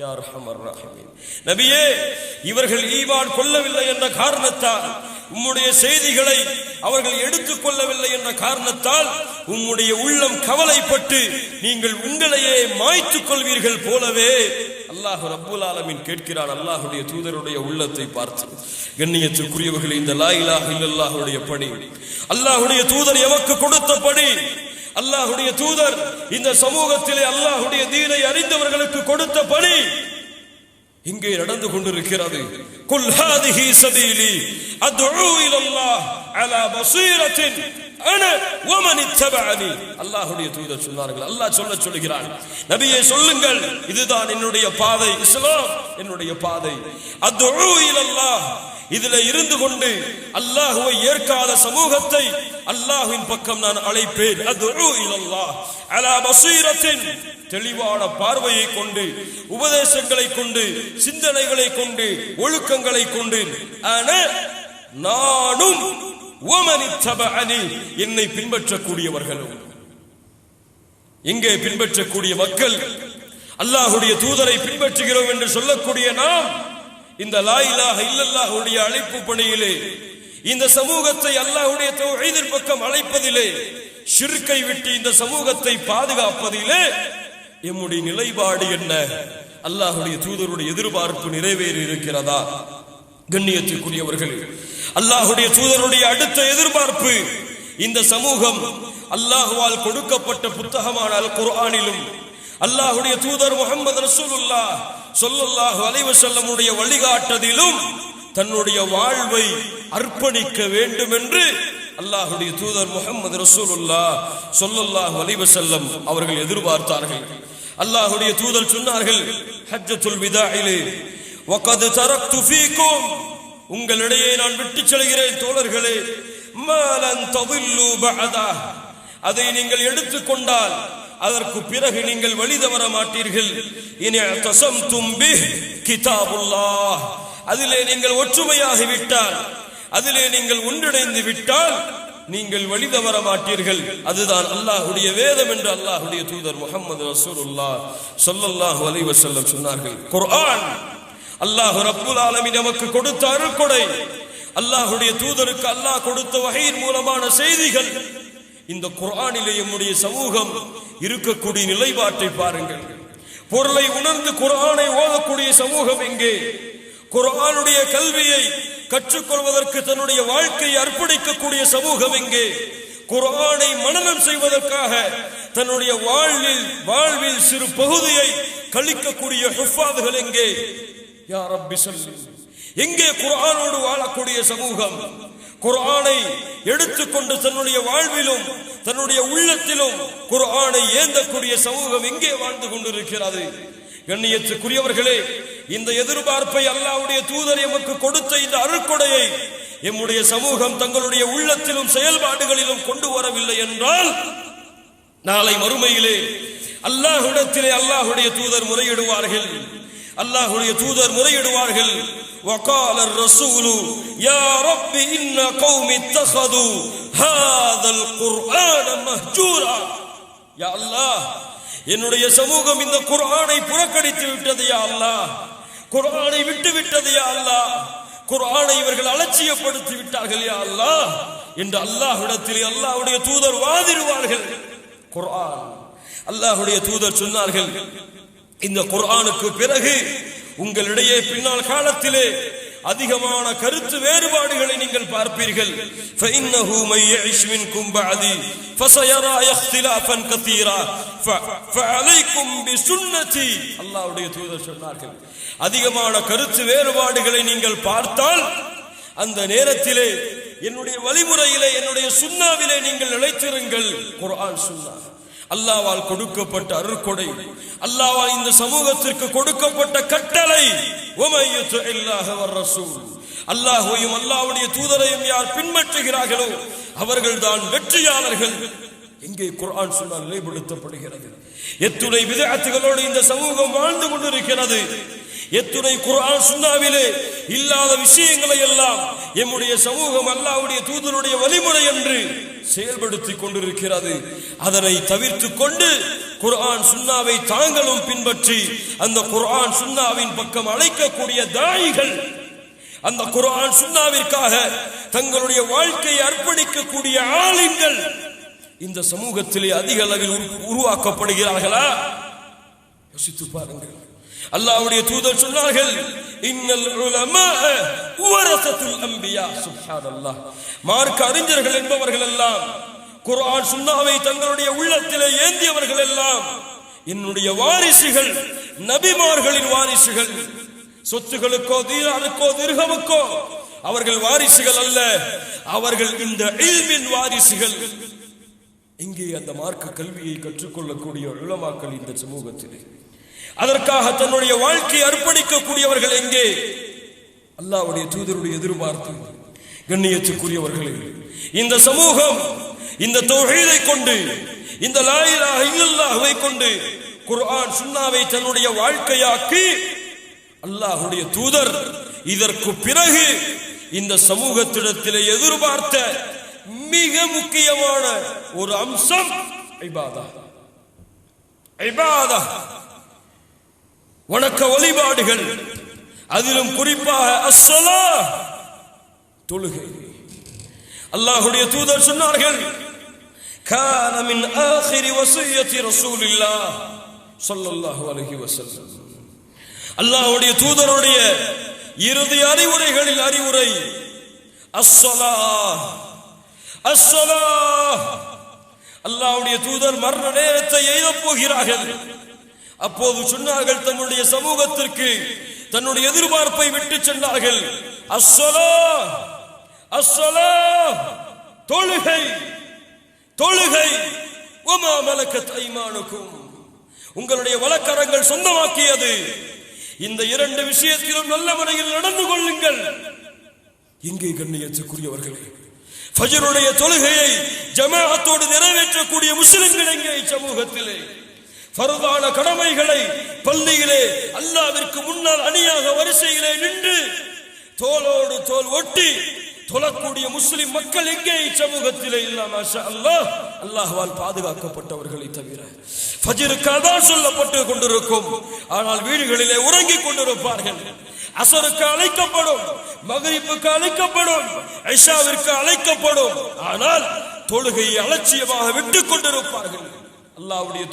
யா அர்ஹமர் ரஹீம். நபியே, இவர்கள் ஈமான் கொள்ளவில்லை என்ற காரணத்தால், உம்முடைய செய்திகளை அவர்கள் எடுத்துக் கொள்ளவில்லை என்ற காரணத்தால் உம்முடைய உள்ளம் கவலைப்பட்டு நீங்கள் உங்களையே மாய்த்துக் கொள்வீர்கள் போலவே அல்லாஹ் ரப்புல் ஆலமீன் கேட்கிறான் அல்லாஹ்வுடைய தூதருடைய உள்ளத்தை பார்த்து. கண்ணியத்துக்குரியவர்களே, இந்த லா இலாஹ இல்லல்லாஹுடைய பணி, அல்லாஹ்வுடைய தூதர் எமக்கு கொடுத்த பணி, அல்லாஹ்வுடைய தூதர் இந்த சமூகத்திலே அல்லாஹ்வுடைய தீனை அறிந்தவர்களுக்கு கொடுத்த பணி இங்கே நடந்து கொண்டிருக்கிறது. குல் ஹாதிஹி சபீலி அத்உ இலல்லாஹ் அலா பஸீரத்தின் அன வ மன் இத்தபஅனி. அல்லாஹ்வுடைய தூதர் சொன்னார்கள், அல்லாஹ் சொல்லுகிறான், நபியே சொல்லுங்கள், இதுதான் என்னுடைய பாதை, இஸ்லாம் என்னுடைய பாதை. அத்உ இலல்லாஹ், இதிலே இருந்து கொண்டு அல்லாஹ்வை ஏற்காத சமூகத்தை அல்லாஹ்வின் பக்கம் நான் அழைப்பேன். அத்உ இலல்லாஹ் அலா பஸீரத்தின், தெளிவான பார்வையை கொண்டு, உபதேசங்களை கொண்டு, சிந்தனைகளை கொண்டு, ஒழுக்கங்களை கொண்டு, நானும் என்னை பின்பற்றக்கூடியவர்களும். எங்கே பின்பற்றக்கூடிய மக்கள் அல்லாஹ்வுடைய தூதரை பின்பற்றுகிறோம் என்று சொல்லக்கூடிய நாம் இந்த லா இலாஹ இல்லல்லாஹுடைய அழைப்பு பணியிலே, இந்த சமூகத்தை அல்லாஹ்வுடைய தௌஹீதின் பக்கம் அழைப்பதிலே, ஷிர்க்கை விட்டு இந்த சமூகத்தை பாதுகாப்பதிலே எம்முடைய நிலைப்பாடு என்ன? அல்லாஹ்வுடைய தூதருடைய எதிர்பார்ப்பு நிறைவேறி இருக்கிறதா? கண்ணியத்துக்குரியவர்கள், அல்லாஹ்வுடைய தூதருடைய அடுத்த எதிர்பார்ப்பு, இந்த சமூகம் அல்லாஹ்வால் கொடுக்கப்பட்ட புத்தகமான அல் குர்ஆனிலும் அல்லாஹ்வுடைய தூதர் முஹம்மது ரசூலுல்லாஹ் ஸல்லல்லாஹு அலைஹி வஸல்லமுடைய வழிகாட்டுதலிலும் தன்னுடைய வாழ்வை அர்ப்பணிக்க வேண்டும் என்று அல்லாஹ்வுடைய தூதர் முஹம்மது ரசூலுல்லாஹ் ஸல்லல்லாஹு அலைஹி வஸல்லம் அவர்கள் எதிர்பார்த்தார்கள். அல்லாஹ்வுடைய தூதர் சொன்னார்கள் ஹஜ்ஜத்துல் விதாஇலே, வகத் தரக்து ஃபீக்கும், உங்களிடையே நான் விட்டு செல்கிறேன் தோழர்களே, மாலன் ததில்லு பஅதா, அதை நீங்கள் எடுத்துக்கொண்டால் அதற்கு பிறகு நீங்கள் வழி தவற மாட்டீர்கள். இனி தஸம்தும் பிஹ் கிதாபுல்லாஹ், அதிலே நீங்கள் ஒற்றுமையாகிவிட்டால் அதிலே நீங்கள் ஒன்றிணைந்து விட்டால் நீங்கள் வழி தவற மாட்டீர்கள். அதுதான் அல்லாஹ்வுடைய வேதம் என்று அல்லாஹ்வுடைய தூதர் முஹம்மது ரசூலுல்லாஹ் ஸல்லல்லாஹு அலைஹி வஸல்லம் சொன்னார்கள். குர்ஆன் அல்லாஹ் ரப்புல் ஆலமீன் நமக்கு கொடுத்த அருள்கொடை, அல்லாஹ்வுடைய தூதருக்கு அல்லாஹ் கொடுத்த வஹீயின் மூலமான செய்திகள். இந்த குர்ஆனிலே நம்முடைய சமூகம் இருக்கக்கூடிய நிலைப்பாட்டை பாருங்கள். பொருளை உணர்ந்து குர்ஆனை ஓதக்கூடிய சமூகம் எங்கே? குர்ஆனுடைய கல்வியை கற்றுக்கொள்வதற்கு தன்னுடைய வாழ்க்கையை அர்ப்பணிக்கக்கூடிய சமூகம் எங்கே? குர்ஆனை மனனம் செய்வதற்காக தன்னுடைய வாழ்வில் சிறு பகுதியை கழிக்கக்கூடிய ஹுஃபாதுகள் எங்கே? யா ரப்பி ஸல்லி. எங்கே குர்ஆனோடு வாழக்கூடிய சமூகம்? குர்ஆனை எடுத்துக்கொண்டு தன்னுடைய வாழ்விலும் தன்னுடைய உள்ளத்திலும் குர்ஆனை ஏந்தக்கூடிய சமூகம் எங்கே வாழ்ந்து கொண்டிருக்கிறது? கண்ணியத்துக்குரியவர்களே, இந்த எதிர்பார்ப்பை அல்லாஹ்வுடைய தூதர் எமக்கு கொடுத்த இந்த அருள்கொடையை எம்முடைய சமூகம் தங்களுடைய உள்ளத்திலும் செயல்பாடுகளிலும் கொண்டு வரவில்லை என்றால் நாளை மறுமையிலே அல்லாஹ்விடத்திலே அல்லாஹ்வுடைய தூதர் முறையிடுவார்கள். அல்லாஹ்வுடைய தூதர் முறையிடுவார்கள். وقال الرسول يا رب ان قومي اتخذوا هذا القرآن مهجورا. يا الله, என்னுடைய சமூகம் இந்த குர்ஆனை புறக்கணித்து விட்டது யா அல்லாஹ், குர்ஆனை விட்டு விட்டது யா அல்லாஹ், குர்ஆனை இவர்கள் அலட்சியப்படுத்தி விட்டார்கள் யா அல்லாஹ் என்று அல்லாஹ்விடத்தில் அல்லாஹ்வுடைய தூதர் வாதிடுவார்கள். குர்ஆன் அல்லாஹ்வுடைய தூதர் சொன்னார்கள், இந்த குர்ஆனுக்கு பிறகு உங்களிடையே பின்னால் காலத்திலே அதிகமான கருத்து வேறுபாடுகளை நீங்கள் பார்ப்பீர்கள். فإنه من يعش منكم بعدي فسيرى اختلافا كثيرا فعليكم بسنتي. அல்லாஹ்வுடைய தூதர் சொன்னார்கள், அதிகமான கருத்து வேறுபாடுகளை நீங்கள் பார்த்தால் அந்த நேரத்திலே என்னுடைய வழிமுறையிலே என்னுடைய சுன்னாவிலே நீங்கள் நிலைத்திருங்கள். குர்ஆன் சுன்னா அல்லாஹ்வால் கொடுக்கப்பட்ட அருள்கொடை, அல்லாஹ்வால் இந்த சமூகத்திற்கு கொடுக்கப்பட்ட கட்டளை. வமய்யுத் இல்லாஹ வர் ரசூல், அல்லாஹ்வையும் அல்லாஹ்வுடைய தூதரையும் யார் பின்பற்றுகிறார்களோ அவர்கள்தான் வெற்றியாளர்கள். இங்கே குர்ஆன் சுன்னா நிலைப்படுத்தப்படுகிறது. எத்துணை விதஅத்துகளோடு இந்த சமூகம் வாழ்ந்து கொண்டிருக்கிறது. எத்துணை குர்ஆன் சுன்னாவிலே இல்லாத விஷயங்களை எல்லாம் எம்முடைய சமூகம் அல்லாஹ்வுடைய தூதருடைய வழிமுறை என்று செயல்படுத்தி கொண்டிருக்கிறது. அதனை தவிர்த்து கொண்டு குர்ஆன் சுன்னாவை தாங்களும் பின்பற்றி அந்த குர்ஆன் சுன்னாவின் பக்கம் அழைக்கக்கூடிய தாயிகள், அந்த குர்ஆன் சுன்னாவிற்காக தங்களுடைய வாழ்க்கையை அர்ப்பணிக்கக்கூடிய ஆலிம்கள் இந்த சமூகத்திலே அதிக அளவில் உருவாக்கப்படுகிறார்களா? யோசித்து பாருங்கள். அல்லாஹ்வுடைய தூதர் சொன்னார்கள், இன்னல் உலமா வரஸத்துல் அன்பியா. சுப்ஹானல்லாஹ், மார்க்க அறிஞர்கள் என்பவர்கள் எல்லாம், குர்ஆன் சுன்னாவை தங்களுடைய உள்ளத்திலே ஏந்தியவர்கள் எல்லாம் என்னுடைய வாரிசுகள், நபிமார்களின் வாரிசுகள். சொத்துகளுக்கோ தீனாருக்கோ திர்ஹமுக்கோ அவர்கள் வாரிசுகள் அல்ல, அவர்கள் இந்த இல்மின் வாரிசுகள். இங்கே அந்த மார்க்க கல்வியை கற்றுக்கொள்ளக்கூடிய உலமாக்கள் இந்த சமூகத்திலே, அதற்காக தன்னுடைய வாழ்க்கையை அர்ப்பணிக்கக்கூடியவர்கள் எங்கே? அல்லாஹ்வுடைய தூதருடைய எதிர்பார்ப்பு. கண்ணியத்துக்குரியவர்களே, இந்த சமூகம் இந்த தௌஹீதை கொண்டு, இந்த லா இலாஹ இல்லல்லாஹ்வை கொண்டு குர்ஆன் சுன்னாவை தன்னுடைய வாழ்க்கையாக்கி அல்லாஹ்வுடைய தூதர் இதற்கு பிறகு இந்த சமூகத்திடத்திலே எதிர்பார்த்த மிக முக்கியமான ஒரு அம்சம் இபாதா. இபாதா, வணக்க வழிபாடுகள், அதிலும் குறிப்பாக அஸ்ஸலா, தொழுகை. அல்லாஹ்வுடைய தூதர் சொன்னார்கள், கான மின் ஆகிரி வஸிய்யத்தி ரசூலில்லாஹ் ஸல்லல்லாஹு அலைஹி வஸல்லம். அல்லாஹ்வுடைய தூதருடைய இறுதி அறிவுரைகளில் அறிவுரை அஸ்ஸலா, அஸ்ஸலா. அல்லாஹ்வுடைய தூதர் மரண நேரத்தை எய்தப் போகிறார்கள். அப்போது சொன்னார்கள், தன்னுடைய சமூகத்திற்கு தன்னுடைய எதிர்பார்ப்பை விட்டு சென்றார்கள். அஸ்ஸலா, அஸ்ஸலா, தொழுகை, தொழுகை. வமா மலக்கத் ஐமானுக்கும், உங்களுடைய வலக்கரங்கள் சொந்தமாக்கியது. இந்த இரண்டு விஷயத்திலும் நல்ல முறையில் நடந்து கொள்ளுங்கள். இங்கே கண்ணியத்துக்குரியவர்களே, ஃபஜ்ருடைய தொழுகையை ஜமாஅத்தோடு நிறைவேற்றக்கூடிய முஸ்லிம்கள் எங்கே சமூகத்திலே? ஃபர்தான கடமைகளை பள்ளியிலே அல்லாஹ்விற்கு முன்னால் அணியாக வரிசையிலே நின்று தோளோடு தோள் ஒட்டி தொழக்கூடிய முஸ்லிம் மக்கள் எங்கே சமூகத்திலே இல்ல? மாஷா அல்லாஹ், அல்லாஹ்வால் பாதுகாக்கப்பட்டவர்களை தவிர. ஃபஜ்ருக்கு அதான் சொல்லப்பட்டு கொண்டிருக்கும், ஆனால் வீடுகளிலே உறங்கிக் கொண்டிருப்பார்கள். அஸருக்கு அழைக்கப்படும், மக்ரிபுக்கு அழைக்கப்படும், இஷாவிற்கு அழைக்கப்படும், ஆனால் தொழுகையை அலட்சியமாக விட்டுக் கொண்டிருப்பார்கள். அல்லாஹ்வுடைய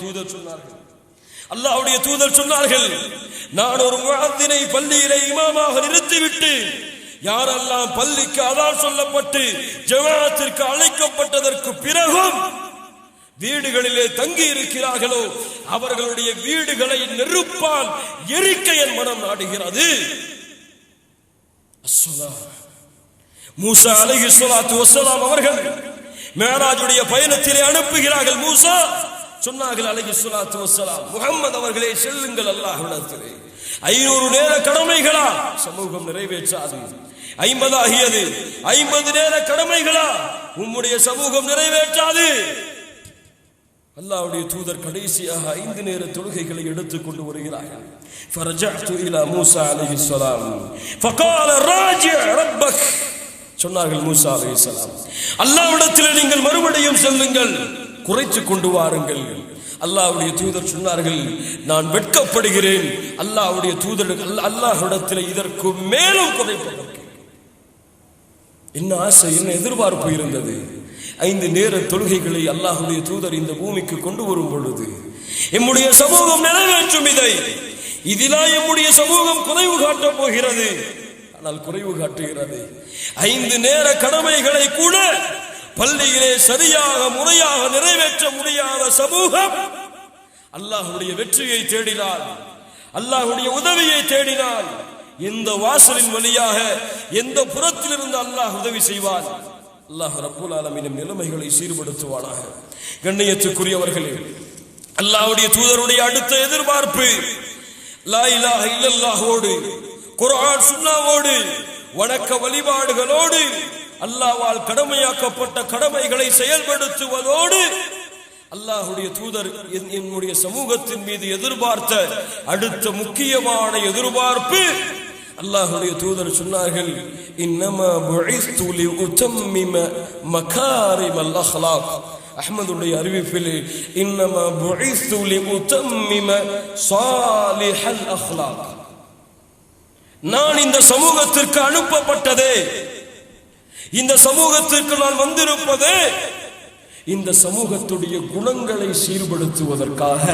தூதர் சொன்னார்கள், நான் ஒரு முஅத்தினை பள்ளியிலே இமாமாக நிறுத்திவிட்டு யாரெல்லாம் பள்ளிக்கு அதான் சொல்லப்பட்டு ஜமாஅத்திற்கு அழைக்கப்பட்டதற்கு பிறகும் வீடுகளிலே தங்கி இருக்கிறார்களோ அவர்களுடைய வீடுகளை நெருப்பால் எரிக்க என் மனம் நாடுகிறது. மூசா அலைஹிஸ்ஸலாத்து வஸ்ஸலாம் அவர்கள் மிஅராஜுடைய பயணத்திலே அனுப்புகிறார்கள். மூசா சொன்னார்கள் அலைஹிஸ்ஸலாத்து வஸ்ஸலாம், முஹம்மது அவர்களே செல்லுங்கள் அல்லாஹ்விடத்திலே. 500 நேர கடமைகளா சமூகம் நிறைவேற்றாது. 50 ஆகியது. 50 நேர கடமைகளா உம்முடைய சமூகம் நிறைவேற்றாது. அல்லாஹ்வுடைய தூதர் கடைசியாக 5 நேர தொழுகைகளை எடுத்துக் கொண்டு வருகிறார்கள். ஃபரஜஅது இலா மூசா அலைஹிஸ்ஸலாம் ஃபகால ராஜி ரப்பக், சொன்னார்கள் மூசா அலைஹிஸ்ஸலாம், அல்லாஹ்விடத்தில் நீங்கள் மறுபடியும் செல்லுங்கள், குறைத்து கொண்டு வாருங்கள். அல்லாஹ்வுடைய தூதர் சொன்னார்கள், நான் வெட்கப்படுகிறேன் அல்லாஹ்வுடைய தூதர் அல்லாஹ்விடத்தில் இதற்கு மேலும் குறைப்பதற்கு. என்ன ஆசை, என்ன எதிர்பார்ப்பு இருந்தது? 5 நேர தொழுகைகளை அல்லாஹ்வுடைய தூதர் இந்த பூமிக்கு கொண்டு வரும் பொழுது எம்முடைய சமூகம் நிறைவேற்றும் இதிலா எம்முடைய சமூகம் குறைவு காட்டப் போகிறது. ஆனால் குறைவு காட்டுகிறது. 5 நேர கடமைகளை கூட பள்ளியிலே சரியாக முறையாக நிறைவேற்ற முடியாத சமூகம் அல்லாஹ்வுடைய வெற்றியை தேடினால், அல்லாஹ்வுடைய உதவியை தேடினால், எந்த வாசலின் வழியாக எந்த புறத்தில் இருந்து அல்லாஹ் உதவி செய்வான். அல்லாஹ் ரப்புல் ஆலமீன் நிலைமைகளை சீர்படுத்துவானாக. கண்ணியத்துக்குரியவர்களே, அல்லாஹ்வுடைய தூதருடைய அடுத்த எதிர்பார்ப்பு லா இலாஹ இல்லல்லாஹோடு, குர்ஆன் சுன்னாவோடு, வணக்க வழிபாடுகளோடு, அல்லாஹ்வால் கடமையாக்கப்பட்ட கடமைகளை செயல்படுத்துவதோடு அல்லாஹ்வுடைய தூதர் என்னுடைய சமூகத்தின் மீது எதிர்பார்த்த அடுத்த முக்கியமான எதிர்பார்ப்பு, அல்லாஹ்வுடைய தூதர் சொன்னார்கள், இன்னமா புஇஸ்து லிஉத்தம்மிம மகாரிமல் அக்லாக். அஹ்மதுடைய அறிவிப்பில் இன்னமா புஇஸ்து லிஉத்தம்மிம சாலிஹல் அக்லாக், நான் இந்த சமூகத்திற்கு அனுப்பப்பட்டதே, இந்த சமூகத்திற்கு நான் வந்திருப்பதே இந்த சமூகத்துடைய குணங்களை சீர்படுத்துவதற்காக.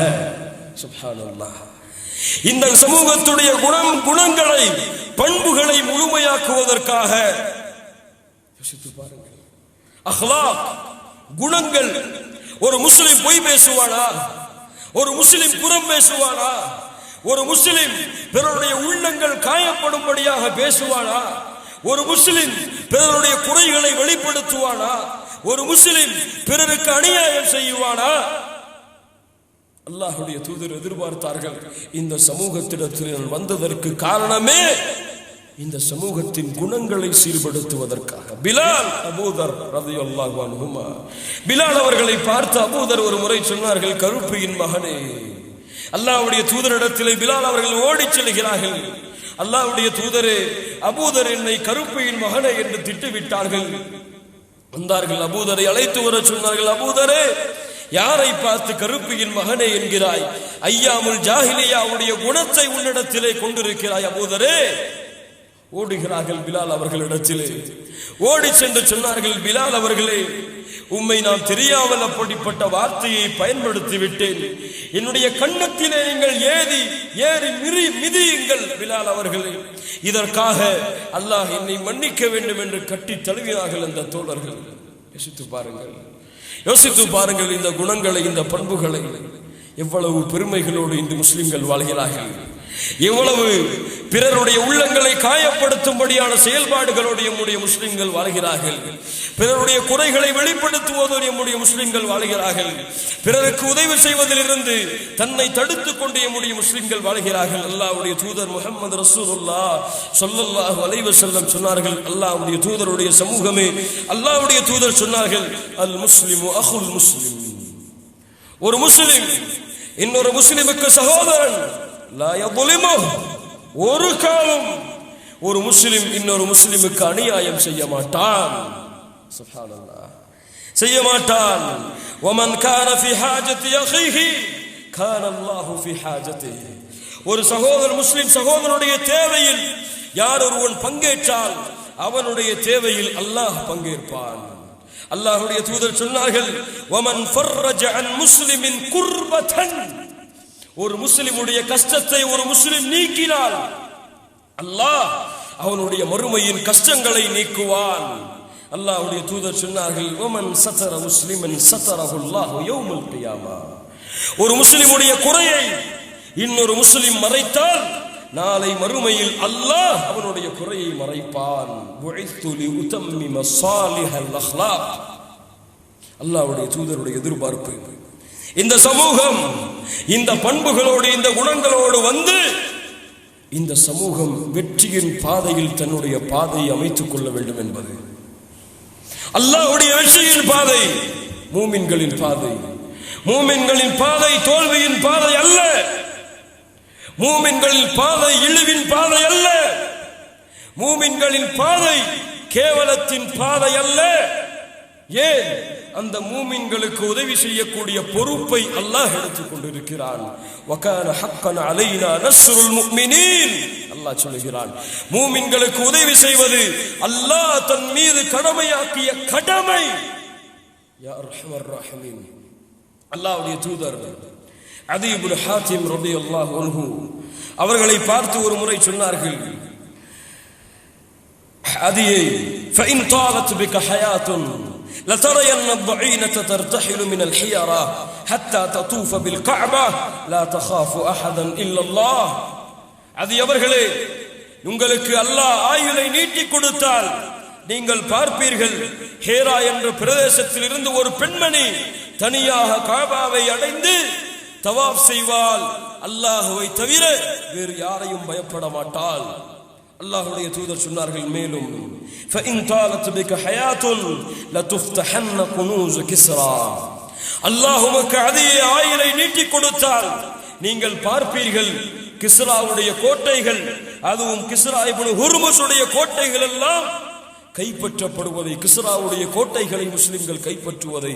சுப்ஹானல்லாஹ், இந்த சமூகத்துடைய குணங்களை பண்புகளை முழுமையாக்குவதற்காக. யோசித்து பாருங்கள், அக்லாக் குணங்கள். ஒரு முஸ்லிம் பொய் பேசுவானா? ஒரு முஸ்லிம் புறம் பேசுவானா? ஒரு முஸ்லிம் பிறருடைய உள்ளங்கள் காயப்படும்படியாக பேசுவானா? ஒரு முஸ்லிம் பிறருடைய குறைகளை வெளிப்படுத்துவானா? ஒரு முஸ்லிம் பிறருக்கு அநியாயம் செய்வானா? அல்லாஹ்வுடைய தூதர் எதிர்பார்த்தார்கள், இந்த சமூகத்திடத்தில் வந்ததற்கு காரணமே இந்த சமூகத்தின் குணங்களை சீர்படுத்துவதற்காக. பிலால், அபூதர் ரலியல்லாஹு அன்ஹுமா, பிலால் அவர்களை பார்த்து அபூதர் ஒரு முறை சொன்னார்கள், கருப்பியின் மகனே. அல்லாஹ்வுடைய தூதரிடத்திலே பிலால் அவர்கள் ஓடிச் செல்கிறார்கள். அல்லாஹ்வுடைய தூதரே, அபூதர் என்னை கருப்பியின் மகனே என்று திட்டுவிட்டார்கள். வந்தார்கள், அபூதரை அழைத்து வர சொன்னார்கள். அபூதரே, யாரை பார்த்து கருப்பியின் மகனே என்கிறாய்? ஐயாமுல் ஜாஹிலியாவுடைய குணத்தை உன்னிடத்திலே கொண்டிருக்கிறாய் அபூதரே. ஓடுகிறார்கள் பிலால் அவர்களிடத்திலே. ஓடி சென்று சொன்னார்கள், பிலால் அவர்களே, உம்மை நான் தெரியாமல் அப்படிப்பட்ட வார்த்தையை பயன்படுத்தி விட்டேன். என்னுடைய கண்ணத்திலே நீங்கள் ஏறி மிதியுங்கள் பிலால் அவர்களே. இதற்காக அல்லாஹ் என்னை மன்னிக்க வேண்டும் என்று கட்டி தழுவினார்கள் அந்த தோழர்கள். யோசித்து பாருங்கள் இந்த குணங்களை, இந்த பண்புகளை. எவ்வளவு பெருமைகளோடு இன்று முஸ்லிம்கள் வாழ்கிறார்கள். எவ்வளவு பிறருடைய உள்ளங்களை காயப்படுத்தும்படியான செயல்பாடுகளோடு நம்முடைய முஸ்லிம்கள் வாழ்கிறார்கள். பிறருடைய குறைகளை வெளிப்படுத்துவதோடு நம்முடைய முஸ்லிம்கள் வாழ்கிறார்கள். பிறருக்கு உதவி செய்வதிலிருந்து தன்னை தடுத்துக் கொண்டு நம்முடைய முஸ்லிம்கள் வாழ்கிறார்கள். அல்லாஹ்வுடைய தூதர் முஹம்மது ரசூலுல்லாஹ் ஸல்லல்லாஹு அலைஹி வஸல்லம் சொன்னார்கள், அல்லாஹ்வுடைய தூதருடைய சமூகமே, அல்லாஹ்வுடைய தூதர் சொன்னார்கள், அல் முஸ்லிமு அஹுல் முஸ்லிம். ஒரு முஸ்லிம் இன்னொரு முஸ்லிமுக்கு சகோதரன். லா யظلمه, ஒரு காலம் ஒரு முஸ்லிம் இன்னொரு முஸ்லிமுக்கு அநியாயம் செய்ய மாட்டான். சுப்ஹானல்லாஹ், செய்ய மாட்டான். ومن كان في حاجة أخيه كان الله في حاجته. ஒரு சகோதரர் முஸ்லிம் சகோதரனுடைய தேவையில் யார் ஒருவன் பங்கேற்றால் அவனுடைய தேவையில் அல்லாஹ் பங்கேற்பான். அல்லாஹ்வுடைய தூதர் சொன்னார்கள், ومن فرج عن مسلم كربة. ஒரு முஸ்லிமுடைய கஷ்டத்தை ஒரு முஸ்லிம் நீக்கினால் அல்லாஹ் அவனுடைய மறுமையின் கஷ்டங்களை நீக்குவான். அல்லாஹ்வுடைய தூதர் சொன்னார்கள், ومن ستر مسلما ستره الله يوم القيامة. ஒரு முஸ்லிமுடைய குறையை இன்னொரு முஸ்லிம் மறைத்தால் நாளை மறுமையில் அல்லாஹ் அவனுடைய குறையை மறைப்பான். புஇத்து லிஉதம்மிம ஸாலிஹல் அக்லாக். அல்லாஹ்வுடைய தூதருடைய எதிர்பார்ப்பு, இந்த சமூகம் இந்த பண்புகளோடு இந்த குணங்களோடு வந்து இந்த சமூகம் வெற்றியின் பாதையில் தன்னுடைய பாதையை அமைத்துக் கொள்ள வேண்டும் என்பது. அல்லாஹ்வுடைய வெற்றியின் பாதை மூமின்களின் பாதை. மூமின்களின் பாதை தோல்வியின் பாதை அல்ல. மூமின்களின் பாதை இழிவின் பாதை அல்ல. மூமின்களின் பாதை கேவலத்தின் பாதை அல்ல. ஏன்? அந்த மூமின்களுக்கு உதவி செய்யக்கூடிய பொறுப்பை அல்லாஹ் எடுத்துக் கொண்டிருக்கிறான். வகான ஹக்கன் அலைனா நஸ்ருல் முஃமினீன். அல்லாஹ் சொல்கிறான், மூமின்களுக்கு உதவி செய்வது அல்லாஹ் தன் மீது கடமையாக்கிய கடமை. யா அர்ஹமர் ராஹிமீன். அல்லாஹ்வுடைய தூதர் அதி இப்னு ஹாத்திம் ரலியல்லாஹு அன்ஹு அவர்களை பார்த்து ஒரு முறை சொன்னார்கள், அதியே فإن طالت بك حياة لترين الضعينة ترتحل من الحيرة حتى تطوف بالكعبة لا تخاف أحدا إلا الله. அதி அவர்களே, உங்களுக்கு அல்லாஹ் ஆயுளை நீட்டி கொடுத்தால் நீங்கள் பார்ப்பீர்கள், ஹேரா என்ற பிரதேசத்தில் இருந்து ஒரு பெண்மணி தனியாக காபாவை அடைந்து தவாப் செய்வாள். அல்லாஹ்வை தவிர வேறு யாரையும் பயப்பட மாட்டாள். அல்லாஹ்வுடைய தூதர் சொன்னார்கள், மேலும் فإن طالت بك حياة لتفتحن كنوز كسرى. அல்லாஹ் உமக்கு அதிக ஆயுளை நீட்டி கொடுத்தால் நீங்கள் பார்ப்பீர்கள், கிஸ்ராவுடைய கோட்டைகள், அதுவும் கிஸ்ரா இப்னு ஹுர்முஸுடைய கோட்டைகள் எல்லாம் கைப்பற்றப்படுவதை, கிஸ்ராவுடைய கோட்டைகளை முஸ்லிம்கள் கைப்பற்றுவதை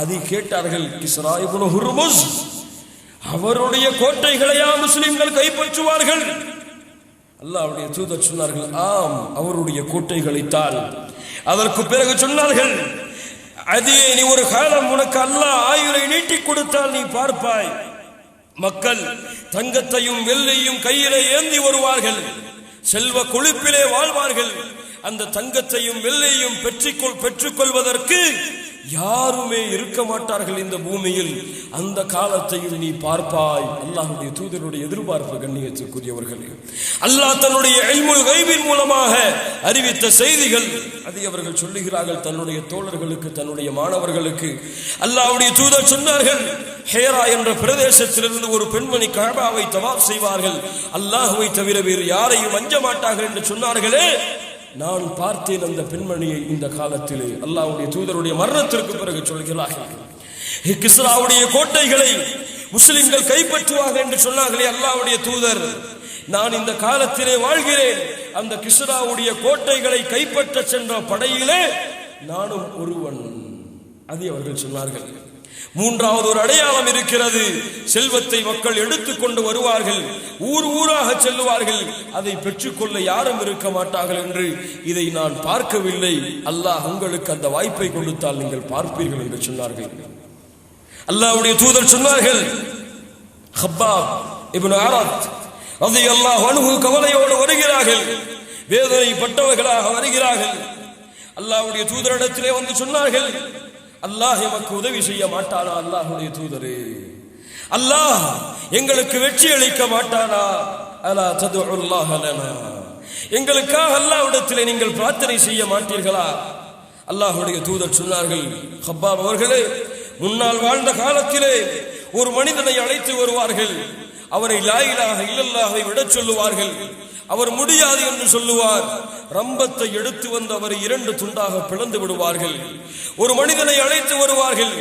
அதை கேட்டார்கள். கிஸ்ரா இப்னு ஹுர்முஸ் அவருடைய கோட்டைகளையா முஸ்லிம்கள் கைப்பற்றுவார்கள்? அல்லாஹ்வுடைய தூதர் சொன்னார்கள், ஆம், அவருடைய கோட்டைகளைத்தான். அதற்கு பிறகு சொன்னார்கள், அதே நீ ஒரு காலம் உனக்கு அல்லாஹ் ஆயுளை நீட்டி கொடுத்தால் நீ பார்ப்பாய், மக்கள் தங்கத்தையும் வெள்ளையும் கையிலே ஏந்தி வருவார்கள், செல்வ கொழுப்பிலே வாழ்வார்கள். அந்த தங்கத்தையும் வெள்ளையும் பெற்றுக்கொள்வதற்கு யாருமே இருக்க மாட்டார்கள் இந்த பூமியில். அந்த காலத்தையும் நீ பார்ப்பாய். அல்லாஹ்வுடைய தூதருடைய எதிர்பார்ப்பு கண்ணியத்திற்குரியவர்களே, அல்லாஹ் தன்னுடைய இல்முல் கைபின் மூலமாக அறிவித்த செய்திகள் அதை அவர்கள் சொல்லுகிறார்கள் தன்னுடைய தோழர்களுக்கு, தன்னுடைய மாணவர்களுக்கு. அல்லாஹ்வுடைய தூதர் சொன்னார்கள், ஹேரா என்ற பிரதேசத்திலிருந்து ஒரு பெண்மணி கஅபாவை தவாப் செய்வார்கள், அல்லாஹ்வை தவிர வேறு யாரையும் அஞ்ச மாட்டார்கள் என்று சொன்னார்களே. நான் பார்த்தேன் அந்த பெண்மணியை இந்த காலத்திலே. அல்லாஹ்வுடைய தூதருடைய மரணத்திற்கு பிறகு சொல்கிறார்கள், கிஸ்ராவுடைய கோட்டைகளை முஸ்லிம்கள் கைப்பற்றுவார்கள் என்று சொன்னார்களே. அல்லாஹ்வுடைய தூதர், நான் இந்த காலத்திலே வாழ்கிறேன், அந்த கிஸ்ராவுடைய கோட்டைகளை கைப்பற்ற சென்ற படையிலே நானும் ஒருவன். அதை அவர்கள் சொன்னார்கள். மூன்றாவது ஒரு அடையாளம் இருக்கிறது, செல்வத்தை மக்கள் எடுத்துக்கொண்டு வருவார்கள், ஊர் ஊராக செல்லுவார்கள், அதை பெற்றுக்கொள்ள யாரும் இருக்க மாட்டார்கள் என்று. இதை நான் பார்க்கவில்லை, அல்லாஹ் உங்களுக்கு அந்த வாய்ப்பை கொடுத்தால் நீங்கள் பார்ப்பீர்கள் என்று சொன்னார்கள். அல்லாஹ்வுடைய தூதர் சொன்னார்கள், ஹப்பாப் இப்னு அரத் ரலியல்லாஹு அன்ஹு கவலையோடு வருகிறார்கள், வேதனைப்பட்டவர்களாக வருகிறார்கள். அல்லாஹ்வுடைய தூதரிடத்திலே வந்து சொன்னார்கள், அல்லாஹ் எமக்கு உதவி செய்ய மாட்டானா? அல்லாஹ்வுடைய தூதரே, அல்லாஹ் எங்களுக்கு வெற்றி அளிக்க மாட்டானா? அலா ததுல்லாஹ லனா, எங்களுக்காக அல்லாஹ்விடத்திலே நீங்கள் பிரார்த்தனை செய்ய மாட்டீர்களா? அல்லாஹ்வுடைய தூதர் சொன்னார்கள், ஹப்பாப் அவர்களே, முன்னால் வாழ்ந்த காலத்திலே ஒரு மனிதனை அழைத்து வருவார்கள், அவரை லா இலாஹ இல்லல்லாஹை விட சொல்லுவார்கள், அவர் முடியாது என்று சொல்லுவார். ரம்பத்தை எடுத்து வந்து அவரை 2 துண்டாக பிளந்து விடுவார்கள். ஒரு மனிதனை அழைத்து வருவார்கள்.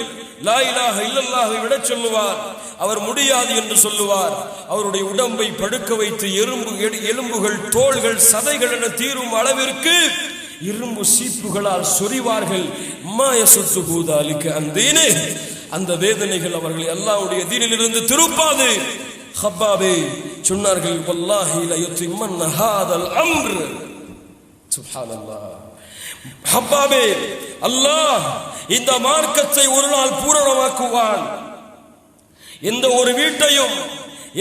லா இலாஹ இல்லல்லாஹை விடச் சொல்லுவார். அவர் முடியாது என்று சொல்லுவார். அவருடைய உடம்பை படுக்க வைத்து எலும்புகள், தோள்கள், சதைகள் என தீரும் அளவிற்கு இரும்பு சீப்புகளால் சொறிவார்கள். அந்த வேதனைகள் அவர்களை அல்லாஹ்வுடைய தீனிலிருந்து திருப்பாது. ஹப்பாபே சொன்னார்கள், வல்லாஹி லா யுத்திம்மன்ன ஹாதல் அம்ர். சுப்ஹானல்லாஹ். ஹப்பாபே, அல்லாஹ் இந்த மார்க்கத்தை ஒரு நாள் பூரணமாக்குவான். எந்த ஒரு வீட்டையும்,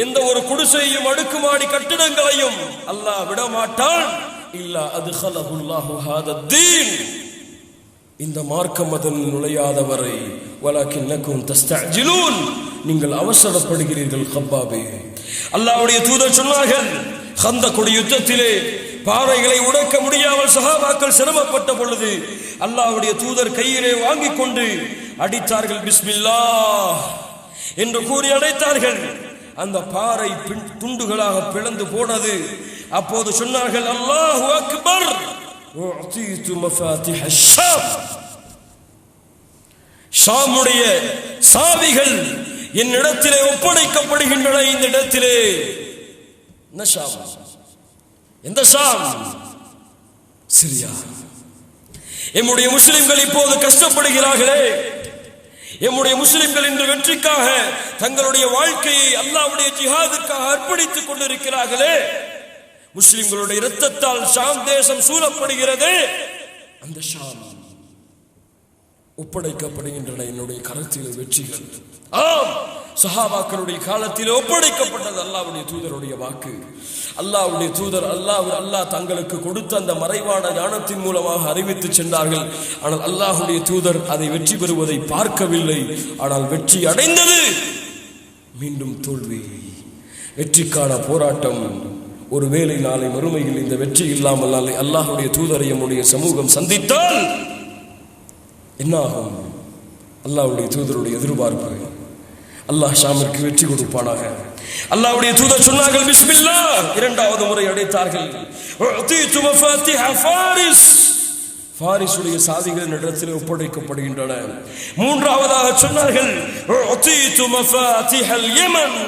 எந்த ஒரு குடிசையையும், அடுக்குமாடி கட்டிடங்களையும் அல்லாஹ் விடமாட்டான். இல்லா அத்கலஹுல்லாஹு ஹாதத்தீன். இந்த மார்க்கம் அதன் நுழையாதவரை வலக்கின்னகும் தஸ்தஅஜிலூன், நீங்கள் அவசரப்படுகிறீர்கள். ஹப்பாபே, அல்லாஹ்வுடைய தூதர் சொன்னார்கள், கந்தக்குடைய யுத்தத்திலே பாறைகளை உடைக்க முடியாமல் சஹாபாக்கள் சிரமப்பட்ட பொழுது அல்லாஹ்வுடைய தூதர் கையிலே வாங்கிக் கொண்டு அடித்தார்கள். பிஸ்மில்லாஹ் என்று கூறி அடைத்தார்கள். அந்த பாறை துண்டுகளாக பிளந்து போனது. அப்போது சொன்னார்கள், அல்லாஹு அக்பர், உஅதீது மஃபாத்திஹ ஷாம். ஷாமுடைய சாவிகள் என்னிடத்திலே ஒப்படைக்கப்படுகின்றன. இந்த இடத்திலே ஷாம். எந்த ஷாம்? சிரியா. எம்முடைய முஸ்லிம்கள் இப்போது கஷ்டப்படுகிறார்களே, எம்முடைய முஸ்லிம்கள் இன்று வெற்றிக்காக தங்களுடைய வாழ்க்கையை அல்லாஹ்வுடைய ஜிஹாதுக்காக அர்ப்பணித்துக் கொண்டிருக்கிறார்களே, முஸ்லிம்களுடைய இரத்தத்தால் ஷாம் தேசம் சூழப்படுகிறது. அந்த ஷாம் ஒப்படைக்கப்படுகின்றன என்னுடைய கருத்திலே வெற்றிகள். ஆம், சஹாபாக்களுடைய காலத்தில் ஒப்படைக்கப்பட்டது அல்லாஹ்வுடைய தூதருடைய வாக்கு. அல்லாஹ்வுடைய தூதர் அல்லாஹ் தங்களுக்கு கொடுத்த அந்த மறைவான ஞானத்தின் மூலமாக அறிவித்து சென்றார்கள். ஆனால் அல்லாஹ்வுடைய தூதர் அதை வெற்றி பெறுவதை பார்க்கவில்லை. ஆனால் வெற்றி அடைந்தது. மீண்டும் தோல்வி. வெற்றிக்கான போராட்டம். ஒருவேளை நாளை மறுமையில் இந்த வெற்றி இல்லாமல் அல்லாஹ்வுடைய தூதரை நம்முடைய சமூகம் சந்தித்தால் என்ன ஆகும்? அல்லாஹ்வுடைய தூதருடைய எதிர்பார்ப்பு, அல்லாஹ் ஷாமிற்கு வெற்றி கொடுப்பானாக. அல்லாஹ்வுடைய தூதர் சொன்னார்கள், பிஸ்மில்லாஹ். 2வது முறை அடைத்தார்கள். உஅதீது மஃபாத்திஹ ஃபாரிஸ். ஃபாரிஸுடைய சாவிகள் இடத்திலே ஒப்படைக்கப்படுகின்றன. 3வதாக சொன்னார்கள், உஅதீது மஃபாத்திஹல் யமன்.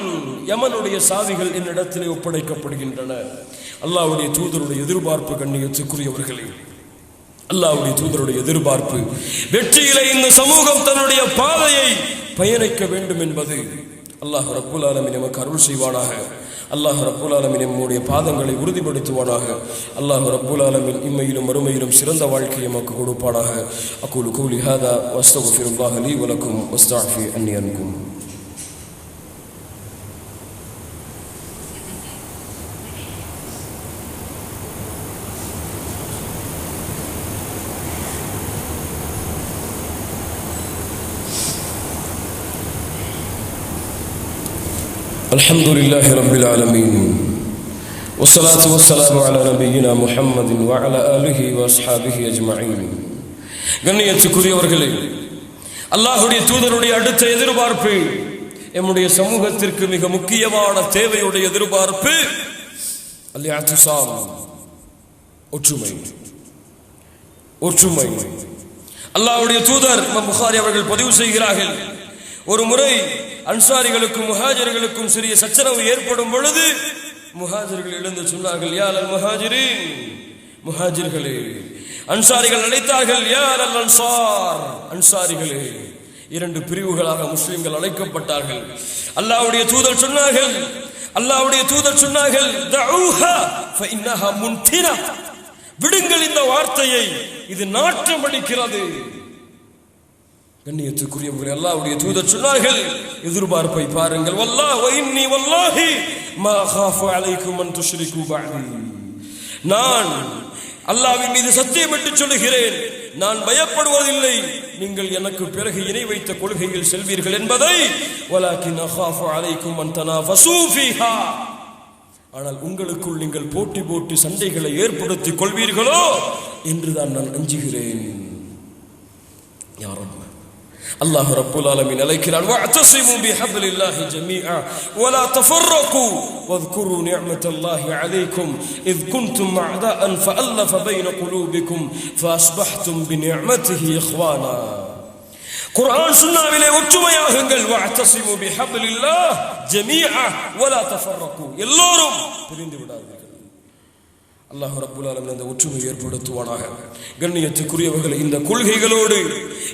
யமனுடைய சாவிகள் என்னிடத்திலே ஒப்படைக்கப்படுகின்றன. அல்லாஹ்வுடைய தூதருடைய எதிர்பார்ப்பு, கண்ணியத்துக்குரியவர்களே, அல்லாஹ்வுடைய தூதருடைய எதிர்பார்ப்பு வெற்றியிலே இந்த சமூகம் தன்னுடைய பாதையை பயணிக்க வேண்டும் என்பது. அல்லாஹ் ரப்புல் ஆலமீன் நமக்கு அருள் செய்வானாக. அல்லாஹ் ரப்புல் ஆலமீன் நம்முடைய பாதங்களை உறுதிப்படுத்துவானாக. அல்லாஹ் ரப்புல் ஆலமீன் இம்மையிலும் மறுமையிலும் சிறந்த வாழ்க்கையை நமக்கு கொடுப்பானாக. அகூலு கௌலி ஹாதா வஸ்தக்ஃபிருல்லாஹ லீ வ லக்கும் வஸ்தஃபி அன்னி அன்கும். الحمد لله رب العالمين والصلاة والسلام على نبينا محمد وعلى آله وأصحابه أجمعين. கண்ணியத்துக்குரியவர்களே, அல்லாஹ்வுடைய தூதருடைய அடுத்த எதிர்பார்ப்பு, நம்முடைய சமூகத்திற்கு மிக முக்கியமான தேவையுடைய எதிர்பார்ப்பு அல்-இஅ்திஸாம், ஒற்றுமை. ஒற்றுமை. அல்லாஹ்வுடைய தூதர் இமாம் புகாரி அவர்கள் பதிவு செய்கிறார்கள், ஒரு முறை அன்சாரிகளுக்கும் முஹாஜிர்களுக்கும் சிறிய சச்சரவு ஏற்படும் பொழுது முஹாஜிர்கள் எழுந்து சொன்னார்கள், யா அல் முஹாஜிரீன், முஹாஜிர்களே. அன்சாரிகள் அழைத்தார்கள், யா அல் அன்சார், அன்சாரிகளே. 2 பிரிவுகளாக முஸ்லிம்கள் அழைக்கப்பட்டார்கள். அல்லாஹ்வுடைய தூதர் சொன்னார்கள், தஊஹா ஃபஇன்னஹா முன்திரா. விடுங்கள் இந்த வார்த்தையை, இது நாற்றம் அடிக்கிறது. கண்ணியத்துக்குரியவர்களே, அல்லாஹ்வுடைய தூதர் சொன்னார்கள், எதிர்பார்ப்பை பாருங்கள். வல்லாஹ் வ இன்னி வல்லாஹி மா காஃபு அலைக்கும் அன் துஷ்ரிகு பஅதி. நான் அல்லாஹ்வின் மீது சத்தியமிட்டு சொல்லுகிறேன், நான் பயப்படுவதில்லை நீங்கள் எனக்கு பிறகு இணை வைத்த கொள்கையில் செல்வீர்கள் என்பதை. வலாக்கின் அகாஃபு அலைக்கும் அன் தனாஃபஸூ ஃபீஹா. ஆனால் உங்களுக்குள் நீங்கள் போட்டி சண்டைகளை ஏற்படுத்திக் கொள்வீர்களோ என்றுதான் நான் அஞ்சுகிறேன். யா ரப், அல்லாஹ் ரப்புல் ஆலமீன் அழைக்கிறான், வஅதஸிமு பிஹப்லில்லாஹி ஜமீஆ வலா தஃபர்ரகு வذ்குரு நிஅமத்தல்லாஹி அலைக்கும் இத் குன்தும் அஅதாஅன் ஃபஅல்லஃப பைன குலூபிக்கும் ஃபஅஸ்பஹ்தும் பிநிஅமத்திஹி இഖ்வானா. குர்ஆன் சுன்னாவிலே ஒற்றுமையாகுங்கள். வஅதஸிமு பிஹப்லில்லாஹ் ஜமீஆ வலா தஃபர்ரகு, எல்லோரும் பிரிந்து விடாதீர்கள். அல்லாஹ் ரப்புல் ஆலமீன் அந்த ஒற்றுமை ஏற்படுத்துவானாக. கண்ணியத்துக்குரியவர்கள், இந்த கொள்கைகளோடு,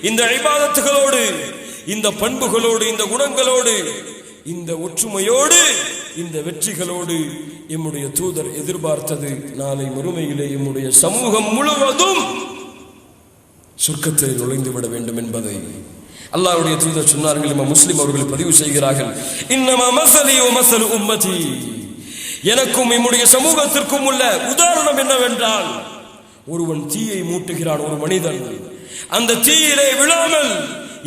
இந்த இபாதத்துகளோடு, இந்த பண்புகளோடு, இந்த குணங்களோடு, இந்த ஒற்றுமையோடு, இந்த வெற்றிகளோடு எம்முடைய தூதர் எதிர்பார்த்தது நாளை மறுமையிலே எம்முடைய சமூகம் முழுவதும் சொர்க்கத்தில் நுழைந்து விட வேண்டும் என்பதை அல்லாஹ்வுடைய தூதர் சொன்னார்கள். இமாம் முஸ்லிம் அவர்கள் பதிவு செய்கிறார்கள், இன்னமா மஸலி வ மஸலு உம்மதி, எனக்கும் நம்முடைய சமூகத்திற்கும் உள்ள உதாரணம் என்னவென்றால், ஒருவன் தீயை மூட்டுகிறான், ஒரு மனிதன் அந்த தீயிலே விழாமல்,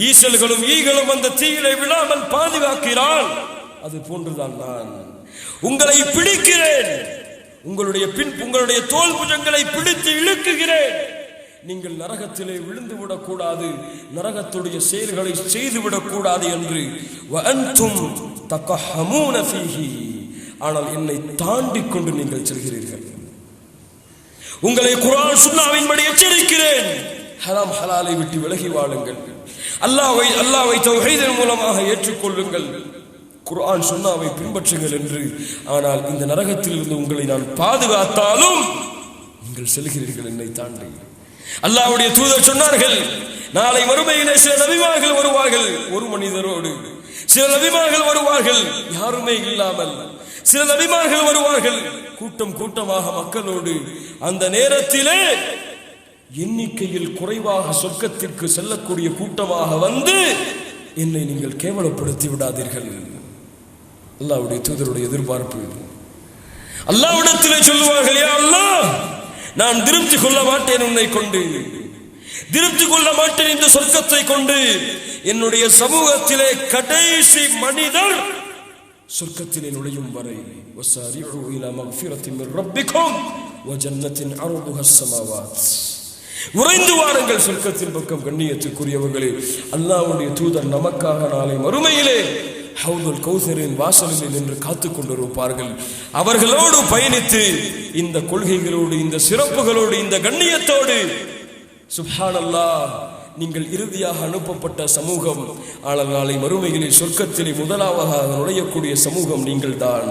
ஈசல்களும் ஈகளும் அந்த தீயிலே விழாமல் பாதுகாக்கிறான். அது போன்றுதான் நான் உங்களை பிடிக்கிறேன், உங்களுடைய தோல் புஜங்களை பிடித்து இழுக்குகிறேன். நீங்கள் நரகத்திலே விழுந்து விடக்கூடாது, நரகத்துடைய செயல்களை செய்துவிடக் கூடாது என்று வஅன்தும் தகஹமூன ஃபீஹி, ஆனால் என்னை தாண்டி கொண்டு நீங்கள் செல்கிறீர்கள். உங்களை குர்ஆன் சுன்னாவின்படி எச்சரிக்கிறேன், ஹராம் ஹலாலை விட்டு விலகி வாழுங்கள், அல்லாஹ்வை தௌஹீதின் மூலமாக ஏற்றுக்கொள்ளுங்கள், குர்ஆன் சுன்னாவை பின்பற்றுங்கள் என்று. ஆனால் இந்த நரகத்தில் இருந்து உங்களை நான் பாதுகாத்தாலும் நீங்கள் செல்கிறீர்கள் என்னை தாண்டி. அல்லாஹ்வுடைய தூதர் சொன்னார்கள், நாளை மறுமையிலே சில நபிமார்கள் வருவார்கள் ஒரு மனிதரோடு, சில நபிமார்கள் வருவார்கள் யாருமே இல்லாமல், சில நபிமார்கள் வருவார்கள் கூட்டம் கூட்டமாக மக்களோடு. அந்த நேரத்திலே எண்ணிக்கையில் குறைவாக சொர்க்கத்திற்கு செல்லக்கூடிய கூட்டமாக வந்து என்னை நீங்கள் கேவலப்படுத்தி விடாதீர்கள். அல்லாஹ்வுடைய தூதருடைய எதிர்பார்ப்பு. அல்லாஹ்விடத்திலே சொல்லுவார்கள், யா அல்லாஹ், நான் திருப்தி கொள்ள மாட்டேன் உன்னை கொண்டு, திருப்தி கொள்ள மாட்டேன் இந்த சொர்க்கத்தை கொண்டு. என்னுடைய சமூகத்திலே கடைசி மனிதர் சொர்க்கத்திலே நுழையும் வரை வஸாரிஉ இலா மக்ஃபிரத்தின் மின் ரப்பிக்கும் வ ஜன்னத்தின் அர்துஹா ஸ்-ஸமாவாத், விரைந்து வாருங்கள் சொர்க்கத்தின் பக்கம். கண்ணியத்துக்குரியவர்களே, அல்லாஹ்வுடைய தூதர் நமக்காக நாளை மறுமையிலே ஹவுதுல் கௌசரின் வாசலில் நின்று காத்துக் கொண்டிருப்பார்கள். அவர்களோடு பயணித்து இந்த கொள்கைகளோடு, இந்த சிறப்புகளோடு, இந்த கண்ணியத்தோடு, சுப்ஹானல்லாஹ், நீங்கள் இறுதியாக அனுப்பப்பட்ட சமூகம். ஆனால் நாளை மறுமையிலே சொர்க்கத்திலே முதலாவதாக நுழையக்கூடிய சமூகம் நீங்கள் தான்.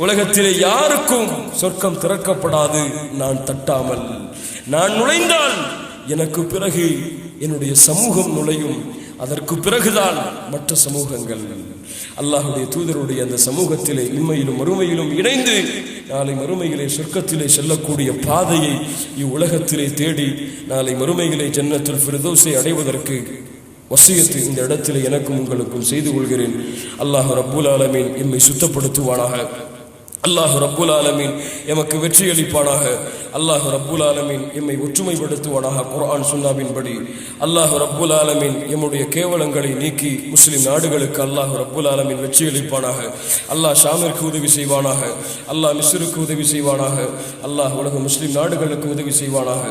உலகத்திலே யாருக்கும் சொர்க்கம் திறக்கப்படாது நான் தட்டாமல். நான் நுழைந்தால் எனக்கு பிறகு என்னுடைய சமூகம் நுழையும், அதற்கு பிறகுதான் மற்ற சமூகங்கள். அல்லாஹ்வுடைய தூதருடைய அந்த சமூகத்திலே இம்மையிலும் மறுமையிலும் இணைந்து நாளை மறுமையிலே சொர்க்கத்திலே செல்லக்கூடிய பாதையை இவ்வுலகத்திலே தேடி நாளை மறுமையிலே ஜன்னத்துல் ஃபிர்தௌஸை அடைவதற்கு வசியத்து இந்த இடத்திலே எனக்கும் உங்களுக்கும் செய்து கொள்கிறேன். அல்லாஹ் ரப்புல் ஆலமீன் எம்மை சுத்தப்படுத்துவானாக. அல்லாஹ் ரப்புல் ஆலமீன் எமக்கு வெற்றி அளிப்பானாக. அல்லாஹ் ரப்புல் ஆலமீன் எம்மை ஒற்றுமைப்படுத்துவானாக குர்ஆன் சுன்னாவின்படி. அல்லாஹ் ரப்புல் ஆலமீன் எம்முடைய கேவலங்களை நீக்கி முஸ்லிம் நாடுகளுக்கு அல்லாஹ் ரப்புல் ஆலமீன் வெற்றி அளிப்பானாக. அல்லாஹ் ஷாமிற்கு உதவி செய்வானாக. அல்லாஹ் மிஸ்ருக்கு உதவி செய்வானாக. அல்லாஹ் உலக முஸ்லிம் நாடுகளுக்கு உதவி செய்வானாக.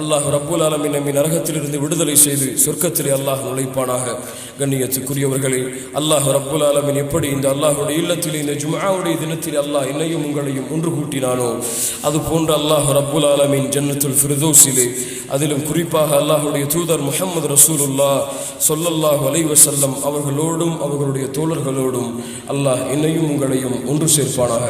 அல்லாஹ் ரப்புல் ஆலமீன் நம்மை நரகத்திலிருந்து விடுதலை செய்து சொர்க்கத்திலே அல்லாஹ் நுழைப்பானாக. கண்ணியத்துக்குரியவர்களே, அல்லாஹ் ரப்புல் ஆலமீன் எப்படி இந்த அல்லாஹ்வுடைய இல்லத்திலே இந்த ஜும்ஆவுடைய தினத்தில் அல்லாஹ் என்னையும் உங்களையும் ஒன்று கூட்டினானோ அது போன்று அல்லாஹ் ரப்புல் ஆலமீன் ஜன்னத்துல் ஃபிர்தௌஸிலே, அதிலும் குறிப்பாக அல்லாஹ்வுடைய தூதர் முஹம்மது ரசூலுல்லாஹ் ஸல்லல்லாஹு அலைஹி வஸல்லம் அவர்களோடும் அவர்களுடைய தோழர்களோடும் அல்லாஹ் என்னையும் உங்களையும் ஒன்று சேர்ப்பானாக.